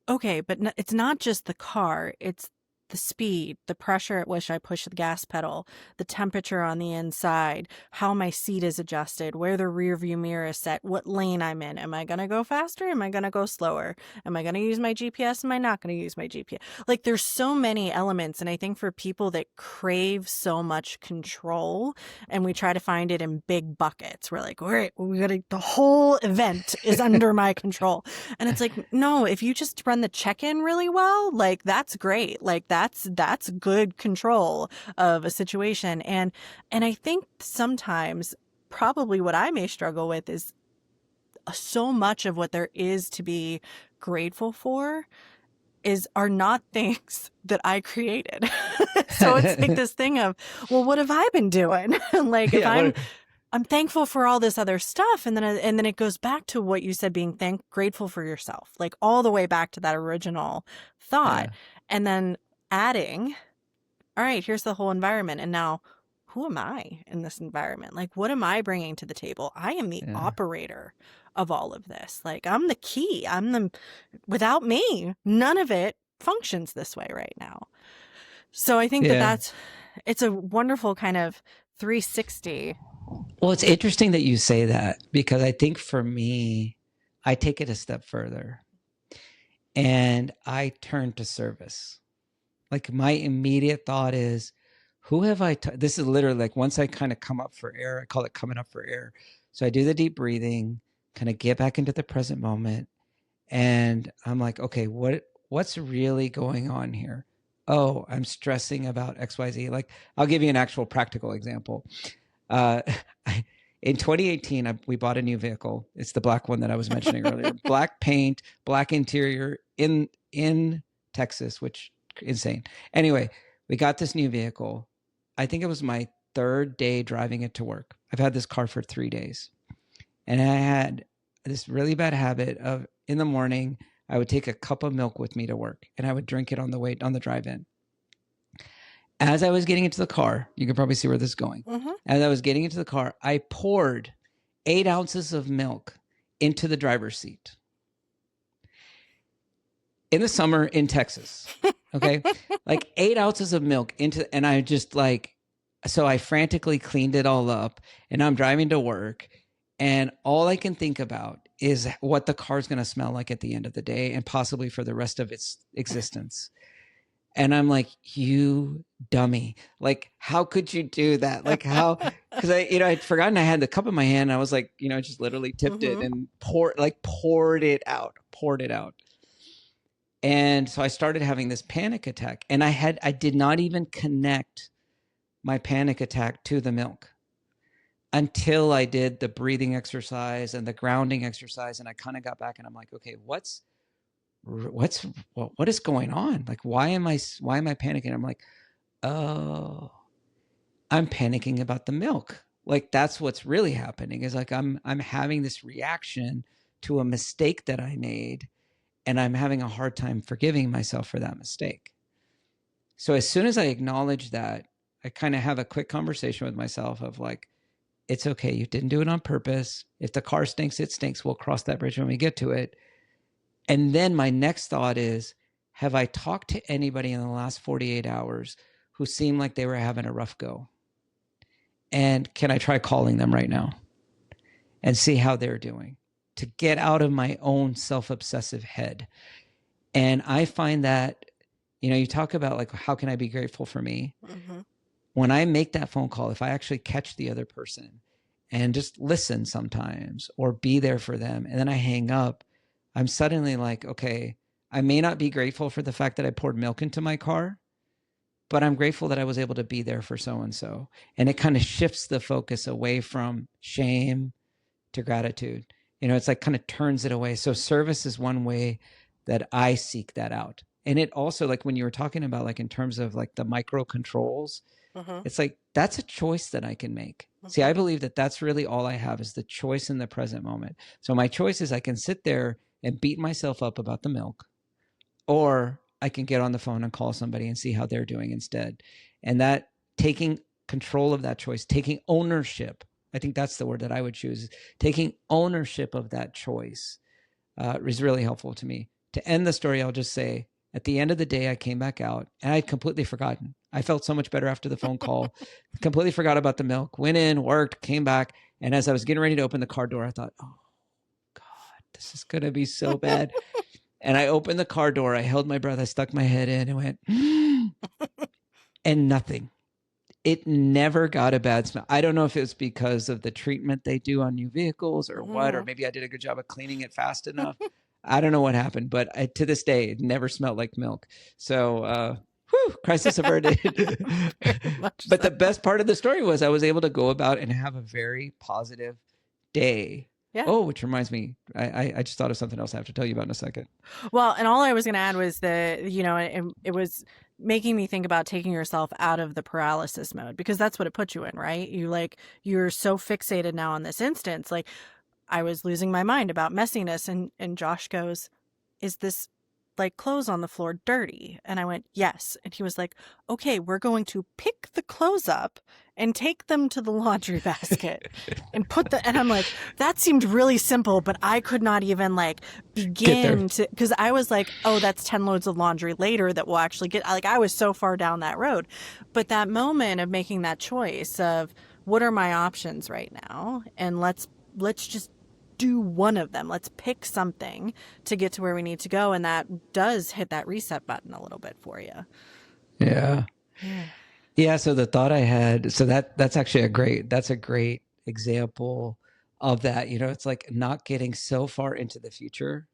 Okay, but it's not just the car, it's the speed, the pressure at which I push the gas pedal, the temperature on the inside, how my seat is adjusted, where the rear view mirror is set, what lane I'm in. Am I going to go faster? Am I going to go slower? Am I going to use my GPS? Am I not going to use my GPS? Like there's so many elements. And I think for people that crave so much control and we try to find it in big buckets, we're like, all right, well, the whole event is under my control. And it's like, no, if you just run the check-in really well, like that's great. Like that's good control of a situation. And I think sometimes probably what I may struggle with is so much of what there is to be grateful for are not things that I created. So it's like this thing of, well, what have I been doing? Like if Yeah. I'm thankful for all this other stuff. And then it goes back to what you said, being grateful for yourself, like all the way back to that original thought. Yeah. And then adding, all right, here's the whole environment. And now who am I in this environment? Like, what am I bringing to the table? I am the Yeah. operator of all of this. Like I'm the key. Without me, none of it functions this way right now. So I think Yeah. it's a wonderful kind of 360. Well, it's interesting that you say that, because I think for me, I take it a step further and I turn to service. Like my immediate thought is, who have this is literally like once I kind of come up for air, I call it coming up for air. So I do the deep breathing, kind of get back into the present moment. And I'm like, okay, what's really going on here? Oh, I'm stressing about XYZ. Like I'll give you an actual practical example. Uh, in 2018, we bought a new vehicle. It's the black one that I was mentioning earlier. Black paint, black interior in Texas, which insane. Anyway, we got this new vehicle. I think it was my third day driving it to work. I've had this car for 3 days. And I had this really bad habit of in the morning, I would take a cup of milk with me to work and I would drink it on the drive in. As I was getting into the car, you can probably see where this is going. Mm-hmm. As I was getting into the car, I poured 8 ounces of milk into the driver's seat. In the summer in Texas, okay? Like 8 ounces of milk and I just so I frantically cleaned it all up and I'm driving to work and all I can think about is what the car's going to smell like at the end of the day and possibly for the rest of its existence. And I'm like, you dummy. Like, how could you do that? Like how, cause I'd forgotten I had the cup in my hand. And I was like, just literally tipped it and poured it out. And so I started having this panic attack and I did not even connect my panic attack to the milk until I did the breathing exercise and the grounding exercise. And I kind of got back and I'm like, okay, what is going on? Like, why am I panicking? I'm like, oh, I'm panicking about the milk. Like that's what's really happening is like, I'm having this reaction to a mistake that I made and I'm having a hard time forgiving myself for that mistake. So as soon as I acknowledge that, I kind of have a quick conversation with myself of like, it's okay. You didn't do it on purpose. If the car stinks, it stinks. We'll cross that bridge when we get to it. And then my next thought is, have I talked to anybody in the last 48 hours who seemed like they were having a rough go? And can I try calling them right now and see how they're doing to get out of my own self-obsessive head? And I find that, you talk about like, how can I be grateful for me? Mm-hmm. When I make that phone call, if I actually catch the other person and just listen sometimes or be there for them, and then I hang up, I'm suddenly like, okay, I may not be grateful for the fact that I poured milk into my car, but I'm grateful that I was able to be there for so-and-so. And it kind of shifts the focus away from shame to gratitude. It's like kind of turns it away. So service is one way that I seek that out. And it also, like when you were talking about, like in terms of like the micro controls, it's like, that's a choice that I can make. See, I believe that that's really all I have is the choice in the present moment. So my choice is I can sit there and beat myself up about the milk, or I can get on the phone and call somebody and see how they're doing instead. And that taking control of that choice, taking ownership, I think that's the word that I would choose. Taking ownership of that choice is really helpful to me. To end the story, I'll just say, at the end of the day, I came back out and I'd completely forgotten. I felt so much better after the phone call. Completely forgot about the milk. Went in, worked, came back. And as I was getting ready to open the car door, I thought, oh, God, this is going to be so bad. And I opened the car door. I held my breath. I stuck my head in and went, and nothing. It never got a bad smell. I don't know if it's because of the treatment they do on new vehicles or what, or maybe I did a good job of cleaning it fast enough. I don't know what happened, but to this day, it never smelled like milk. So, crisis averted. But the best part of the story was I was able to go about and have a very positive day. Yeah. Oh, which reminds me, I just thought of something else I have to tell you about in a second. Well, and all I was going to add was that, it was making me think about taking yourself out of the paralysis mode, because that's what it puts you in, right? You're so fixated now on this instance. Like, I was losing my mind about messiness, and Josh goes, is this like clothes on the floor dirty? And I went, yes. And he was like, okay, we're going to pick the clothes up and take them to the laundry basket and and I'm like, that seemed really simple, but I could not even like begin to, because I was like, oh, that's 10 loads of laundry later that will actually get, like, I was so far down that road. But that moment of making that choice of what are my options right now? And let's just do one of them. Let's pick something to get to where we need to go. And that does hit that reset button a little bit for you. Yeah. Yeah. So the thought I had, so that's actually a great example of that. It's like not getting so far into the future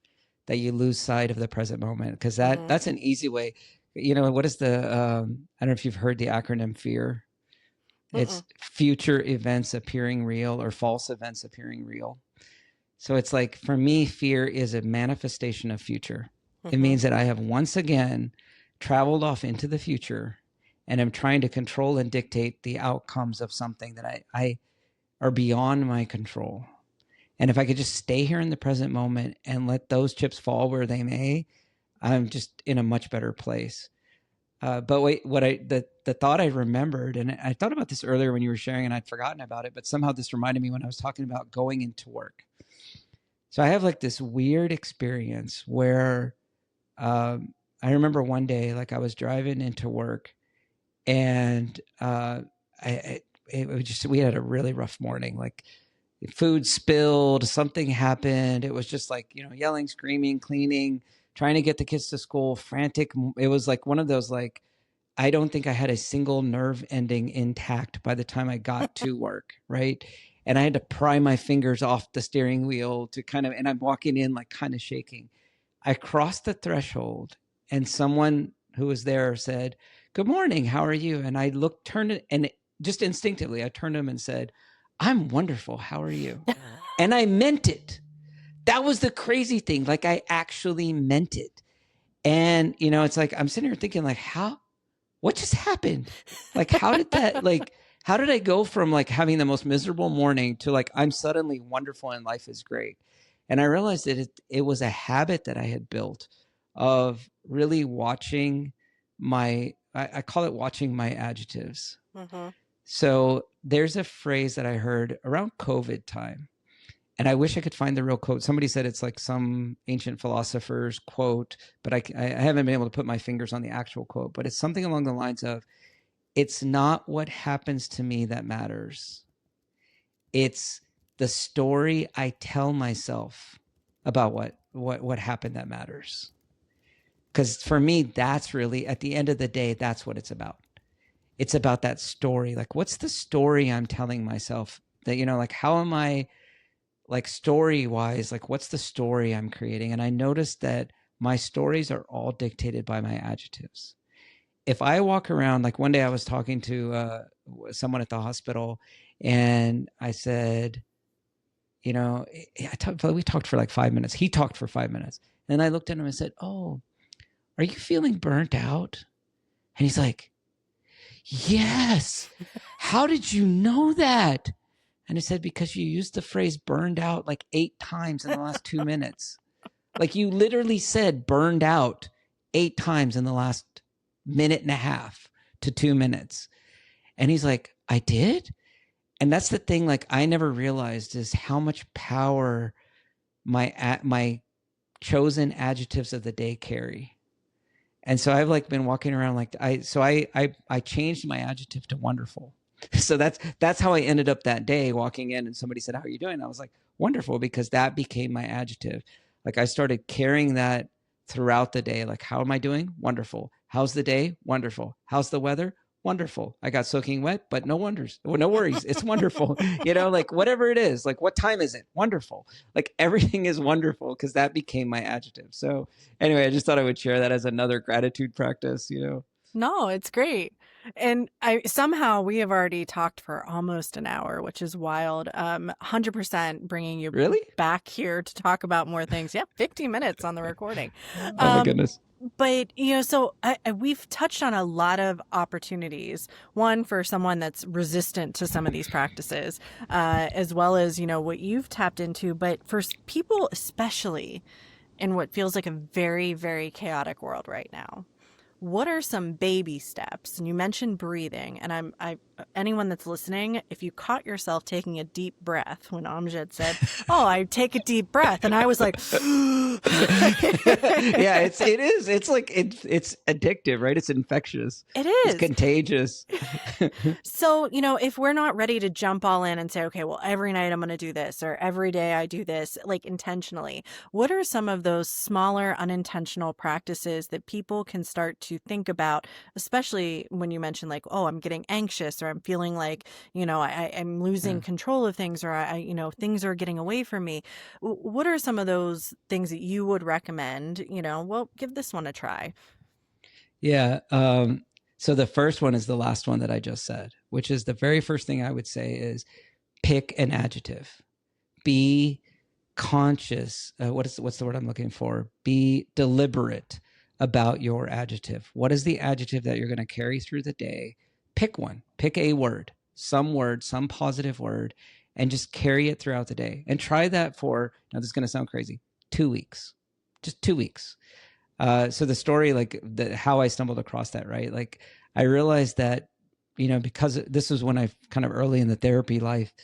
that you lose sight of the present moment. Cause that's an easy way. What is the, I don't know if you've heard the acronym FEAR. It's future events appearing real or false events appearing real. So it's like, for me, fear is a manifestation of future. It means that I have once again traveled off into the future and am trying to control and dictate the outcomes of something that I are beyond my control. And if I could just stay here in the present moment and let those chips fall where they may, I'm just in a much better place. But wait, the thought I remembered, and I thought about this earlier when you were sharing and I'd forgotten about it, but somehow this reminded me when I was talking about going into work. So I have like this weird experience where I remember one day, like I was driving into work and we had a really rough morning. Like food spilled, something happened. It was just like, yelling, screaming, cleaning, trying to get the kids to school, frantic. It was like one of those, like, I don't think I had a single nerve ending intact by the time I got to work. Right. And I had to pry my fingers off the steering wheel and I'm walking in like kind of shaking. I crossed the threshold and someone who was there said, "Good morning, how are you?" And I just instinctively, I turned to him and said, "I'm wonderful, how are you?" And I meant it. That was the crazy thing. Like I actually meant it. And, it's like, I'm sitting here thinking like, what just happened? Like, how did I go from like having the most miserable morning to like, I'm suddenly wonderful and life is great. And I realized that it was a habit that I had built of really watching I call it watching my adjectives. So there's a phrase that I heard around COVID time, and I wish I could find the real quote. Somebody said it's like some ancient philosopher's quote, but I haven't been able to put my fingers on the actual quote, but it's something along the lines of, it's not what happens to me that matters. It's the story I tell myself about what happened that matters. Because for me, that's really, at the end of the day, that's what it's about. It's about that story. Like, what's the story I'm telling myself that, like, how am I, like, story wise, like, what's the story I'm creating? And I noticed that my stories are all dictated by my adjectives. If I walk around, like one day I was talking to someone at the hospital, and I said, you know, we talked for like 5 minutes. He talked for 5 minutes. And I looked at him and said, "Oh, are you feeling burnt out?" And he's like, "Yes. How did you know that?" And I said, "Because you used the phrase burned out like 8 times in the last 2 minutes. Like you literally said burned out 8 times in the last minute and a half to 2 minutes." And he's like, "I did?" And that's the thing, like I never realized is how much power my chosen adjectives of the day carry. And so I've like been walking around like I changed my adjective to wonderful. So that's how I ended up that day walking in, and somebody said, "How are you doing?" I was like, "Wonderful," because that became my adjective. Like I started carrying that throughout the day. Like, how am I doing? Wonderful. How's the day? Wonderful. How's the weather? Wonderful. I got soaking wet, but no wonders. Well, no worries. It's wonderful. Like whatever it is, like what time is it? Wonderful. Like everything is wonderful because that became my adjective. So anyway, I just thought I would share that as another gratitude practice. No, it's great. And somehow we have already talked for almost an hour, which is wild. 100% bringing you Really? back here to talk about more things. Yeah, 15 minutes on the recording. Oh my goodness. But, so we've touched on a lot of opportunities. One, for someone that's resistant to some of these practices, as well as, what you've tapped into. But for people, especially in what feels like a very, very chaotic world right now, what are some baby steps? And you mentioned breathing, and anyone that's listening, if you caught yourself taking a deep breath when Amjed said, "Oh, I take a deep breath," and I was like, yeah, it is. It's like it's addictive, right? It's infectious. It It's is. contagious. So, if we're not ready to jump all in and say, okay, well, every night I'm going to do this, or every day I do this, like intentionally, what are some of those smaller unintentional practices that people can start to think about, especially when you mention like, oh, I'm getting anxious, or I'm feeling like, I'm losing control of things, or things are getting away from me. What are some of those things that you would recommend? Well, give this one a try. Yeah. So the first one is the last one that I just said, which is the very first thing I would say is pick an adjective. Be conscious. What's the word I'm looking for? Be deliberate about your adjective. What is the adjective that you're going to carry through the day? Pick one. Pick a word, some positive word, and just carry it throughout the day. And try that for, now this is going to sound crazy, 2 weeks. Just 2 weeks. So the story, like how I stumbled across that, right? Like I realized that, because this was when I kind of early in the therapy life,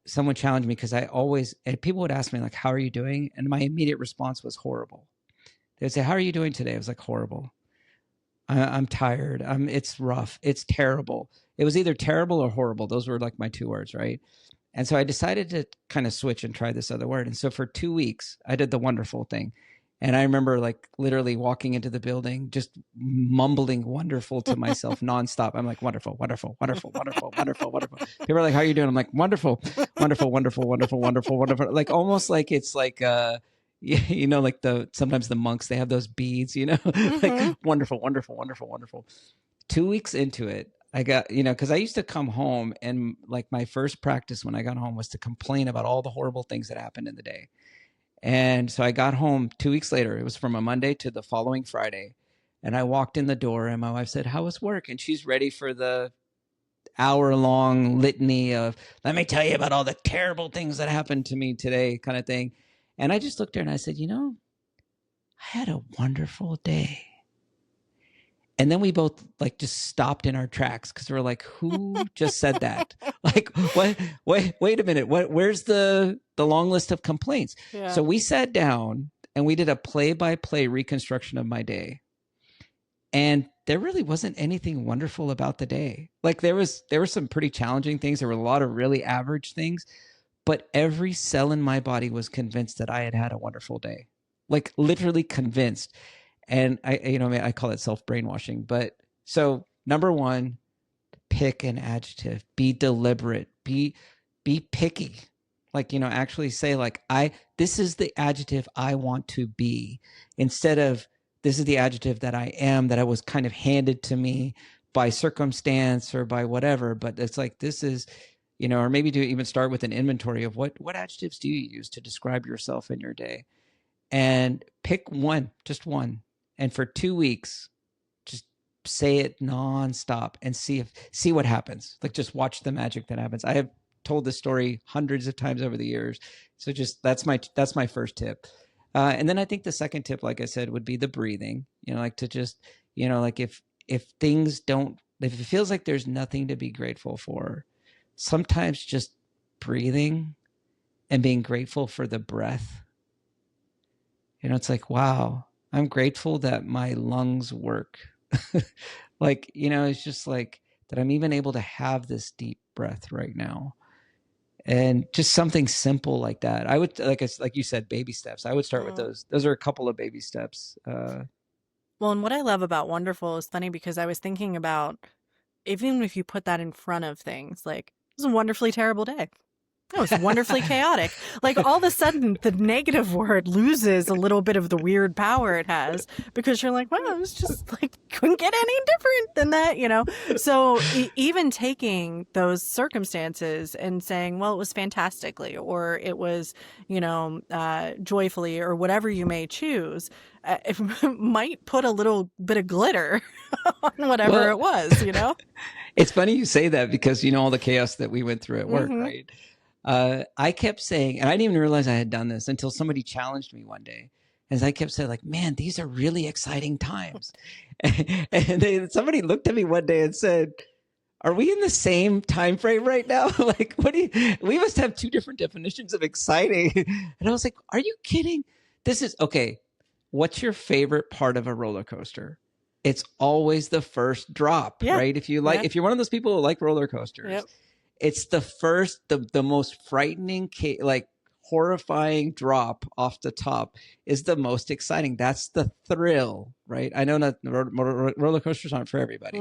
someone challenged me because and people would ask me like, "How are you doing?" And my immediate response was horrible. They'd say, "How are you doing today?" I was like, "Horrible. I'm tired. It's rough. It's terrible." It was either terrible or horrible. Those were like my 2 words, right? And so I decided to kind of switch and try this other word. And so for 2 weeks, I did the wonderful thing. And I remember like literally walking into the building, just mumbling wonderful to myself nonstop. I'm like, wonderful, wonderful, wonderful, wonderful, wonderful, wonderful. People are like, "How are you doing?" I'm like, wonderful, wonderful, wonderful, wonderful, wonderful, wonderful. Like almost like it's like, like sometimes the monks, they have those beads, like wonderful, wonderful, wonderful, wonderful. 2 weeks into it, I got, because I used to come home and like my first practice when I got home was to complain about all the horrible things that happened in the day. And so I got home 2 weeks later. It was from a Monday to the following Friday. And I walked in the door and my wife said, "How was work?" And she's ready for the hour-long litany of, "Let me tell you about all the terrible things that happened to me today," kind of thing. And I just looked at her and I said, "I had a wonderful day." And then we both like just stopped in our tracks because we're like, "Who just said that?" Like, what? Wait a minute. Where's the long list of complaints? Yeah. So we sat down and we did a play-by-play reconstruction of my day. And there really wasn't anything wonderful about the day. Like there were some pretty challenging things. There were a lot of really average things, but every cell in my body was convinced that I had had a wonderful day. Like literally convinced. And I call it self-brainwashing. But so number one, pick an adjective, be deliberate, be picky. Like, actually say like, this is the adjective I want to be, instead of this is the adjective that I am, that I was kind of handed to me by circumstance or by whatever. But it's like, this is, or maybe to even start with an inventory of what adjectives do you use to describe yourself in your day, and pick one, just one. And for 2 weeks, just say it nonstop and see what happens. Like, just watch the magic that happens. I have told this story hundreds of times over the years. So just that's my first tip. And then I think the second tip, like I said, would be the breathing. Like to just, like if things don't, if it feels like there's nothing to be grateful for, sometimes just breathing and being grateful for the breath. It's like, wow, I'm grateful that my lungs work. Like, it's just like that I'm even able to have this deep breath right now. And just something simple like that. I would, like you said, baby steps. I would start with those. Those are a couple of baby steps. Well, and what I love about wonderful is funny because I was thinking about, even if you put that in front of things, like, it was a wonderfully terrible day. It was wonderfully chaotic. Like, all of a sudden, the negative word loses a little bit of the weird power it has, because you're like, wow, it was just like, couldn't get any different than that. So even taking those circumstances and saying, well, it was fantastically, or it was, joyfully, or whatever you may choose, it might put a little bit of glitter on whatever it was. It's funny you say that, because all the chaos that we went through at work, right? I kept saying, and I didn't even realize I had done this until somebody challenged me one day. As I kept saying, like, man, these are really exciting times. And somebody looked at me one day and said, are we in the same time frame right now? Like, we must have two different definitions of exciting. And I was like, are you kidding? This is, okay, what's your favorite part of a roller coaster? It's always the first drop, right? If you're one of those people who like roller coasters, it's the first, the most frightening, like horrifying drop off the top is the most exciting. That's the thrill, right? I know that roller coasters aren't for everybody,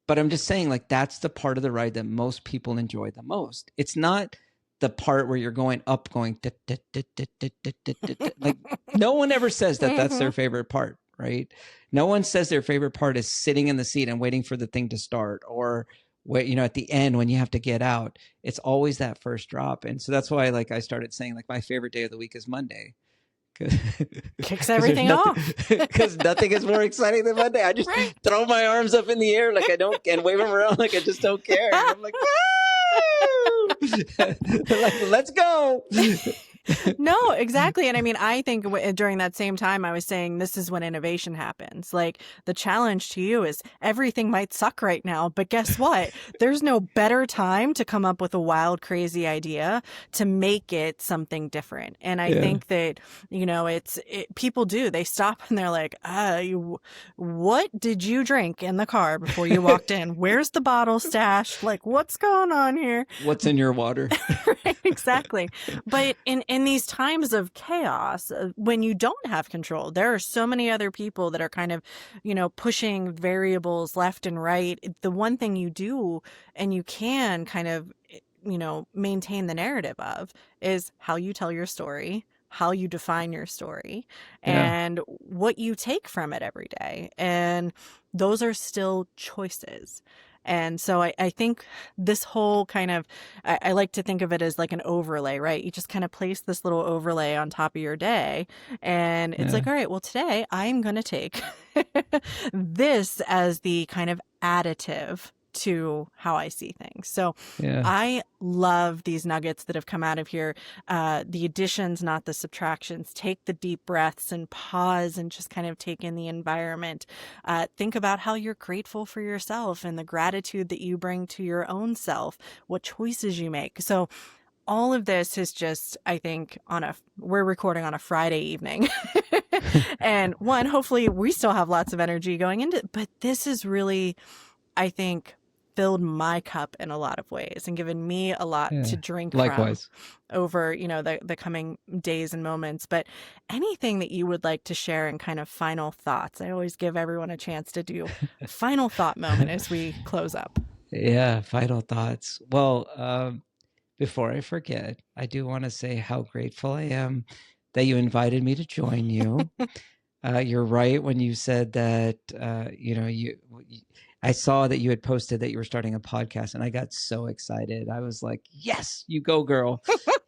but I'm just saying, like, that's the part of the ride that most people enjoy the most. It's not the part where you're going up, going like, no one ever says that that's their favorite part, right? No one says their favorite part is sitting in the seat and waiting for the thing to start, or at the end when you have to get out. It's always that first drop. And so that's why, like, I started saying, like, my favorite day of the week is Monday. Kicks everything off. Because nothing is more exciting than Monday. I just throw my arms up in the air like I don't, and wave them around like I just don't care. And I'm like, woo! Like, let's go. No, exactly. And I mean, I think during that same time, I was saying this is when innovation happens. Like, the challenge to you is everything might suck right now, but guess what? There's no better time to come up with a wild, crazy idea to make it something different. And I think that, people do. They stop and they're like, what did you drink in the car before you walked in? Where's the bottle stashed? Like, what's going on here? What's in your water? Right, exactly. But in these times of chaos, when you don't have control, there are so many other people that are kind of, pushing variables left and right. The one thing you do, and you can kind of, maintain the narrative of, is how you tell your story, how you define your story, and what you take from it every day. And those are still choices. And so I think this whole kind of, I like to think of it as like an overlay, right? You just kind of place this little overlay on top of your day. And it's like, all right, well, today I'm going to take this as the kind of additive to how I see things. So I love these nuggets that have come out of here. The additions, not the subtractions. Take the deep breaths and pause and just kind of take in the environment. Think about how you're grateful for yourself and the gratitude that you bring to your own self, what choices you make. So all of this is just, I think, we're recording on a Friday evening. And hopefully we still have lots of energy going into it, but this is really, I think, filled my cup in a lot of ways and given me a lot to drink from over, the coming days and moments. But anything that you would like to share in kind of final thoughts? I always give everyone a chance to do a final thought moment as we close up. Yeah, final thoughts. Well, before I forget, I do want to say how grateful I am that you invited me to join you. You're right when you said that, I saw that you had posted that you were starting a podcast, and I got so excited. I was like, yes, you go, girl.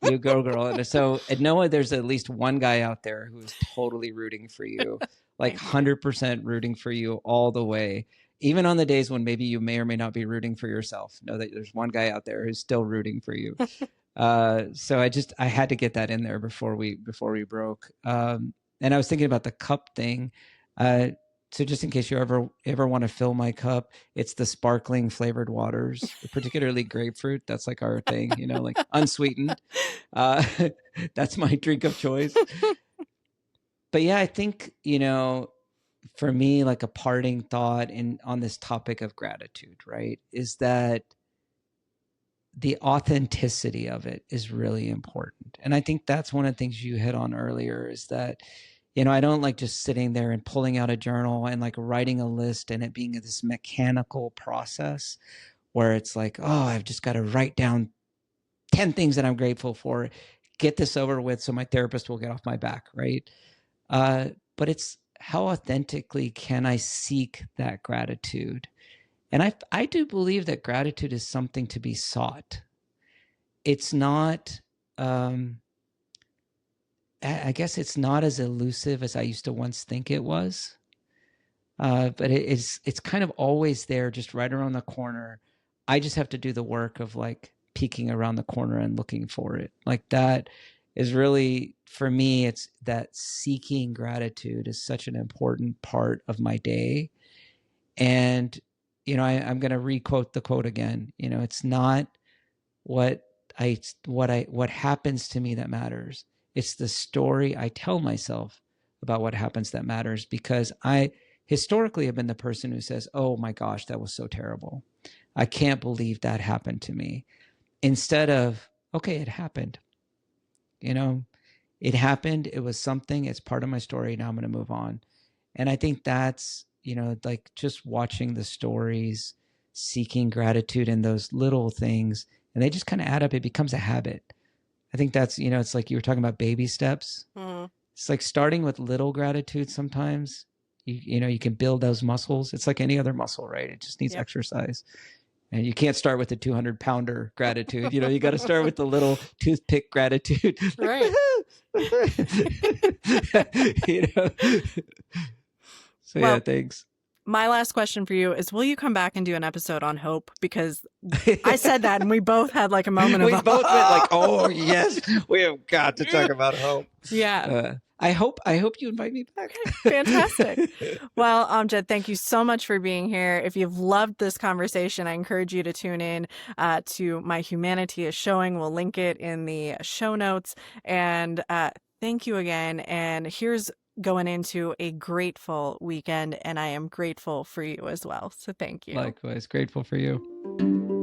You go, girl. And so, and Noah, there's at least one guy out there who is totally rooting for you, like 100% rooting for you all the way. Even on the days when maybe you may or may not be rooting for yourself, know that there's one guy out there who's still rooting for you. So I had to get that in there before we broke. And I was thinking about the cup thing. So just in case you ever want to fill my cup, it's the sparkling flavored waters, particularly grapefruit. That's like our thing, like unsweetened. That's my drink of choice. But yeah, I think, for me, like a parting thought on this topic of gratitude, right, is that the authenticity of it is really important. And I think that's one of the things you hit on earlier, is that, I don't like just sitting there and pulling out a journal and like writing a list and it being this mechanical process where it's like, oh, I've just got to write down 10 things that I'm grateful for, get this over with so my therapist will get off my back, right? But it's how authentically can I seek that gratitude? And I do believe that gratitude is something to be sought. It's not, I guess it's not as elusive as I used to once think it was. But it's kind of always there, just right around the corner. I just have to do the work of like peeking around the corner and looking for it. Like that is really, for me, it's that seeking gratitude is such an important part of my day. And, I'm going to requote the quote again. It's not what happens to me that matters. It's the story I tell myself about what happens that matters, because I historically have been the person who says, oh my gosh, that was so terrible. I can't believe that happened to me. Instead of, okay, it happened. It happened. It was something. It's part of my story. Now I'm going to move on. And I think that's, like just watching the stories, seeking gratitude in those little things, and they just kind of add up. It becomes a habit. I think that's, it's like you were talking about baby steps. Mm-hmm. It's like starting with little gratitude. Sometimes you can build those muscles. It's like any other muscle, right? It just needs exercise. And you can't start with the 200-pounder gratitude. You got to start with the little toothpick gratitude. Right. So well, yeah, thanks. My last question for you is, will you come back and do an episode on hope? Because I said that and we both had like a moment of, we both went like, oh yes, we have got to talk about hope. Yeah. I hope you invite me back. Fantastic. Well, Amjed, thank you so much for being here. If you've loved this conversation, I encourage you to tune in to My Humanity is Showing. We'll link it in the show notes. And thank you again. And here's going into a grateful weekend, and I am grateful for you as well. So thank you. Likewise, grateful for you.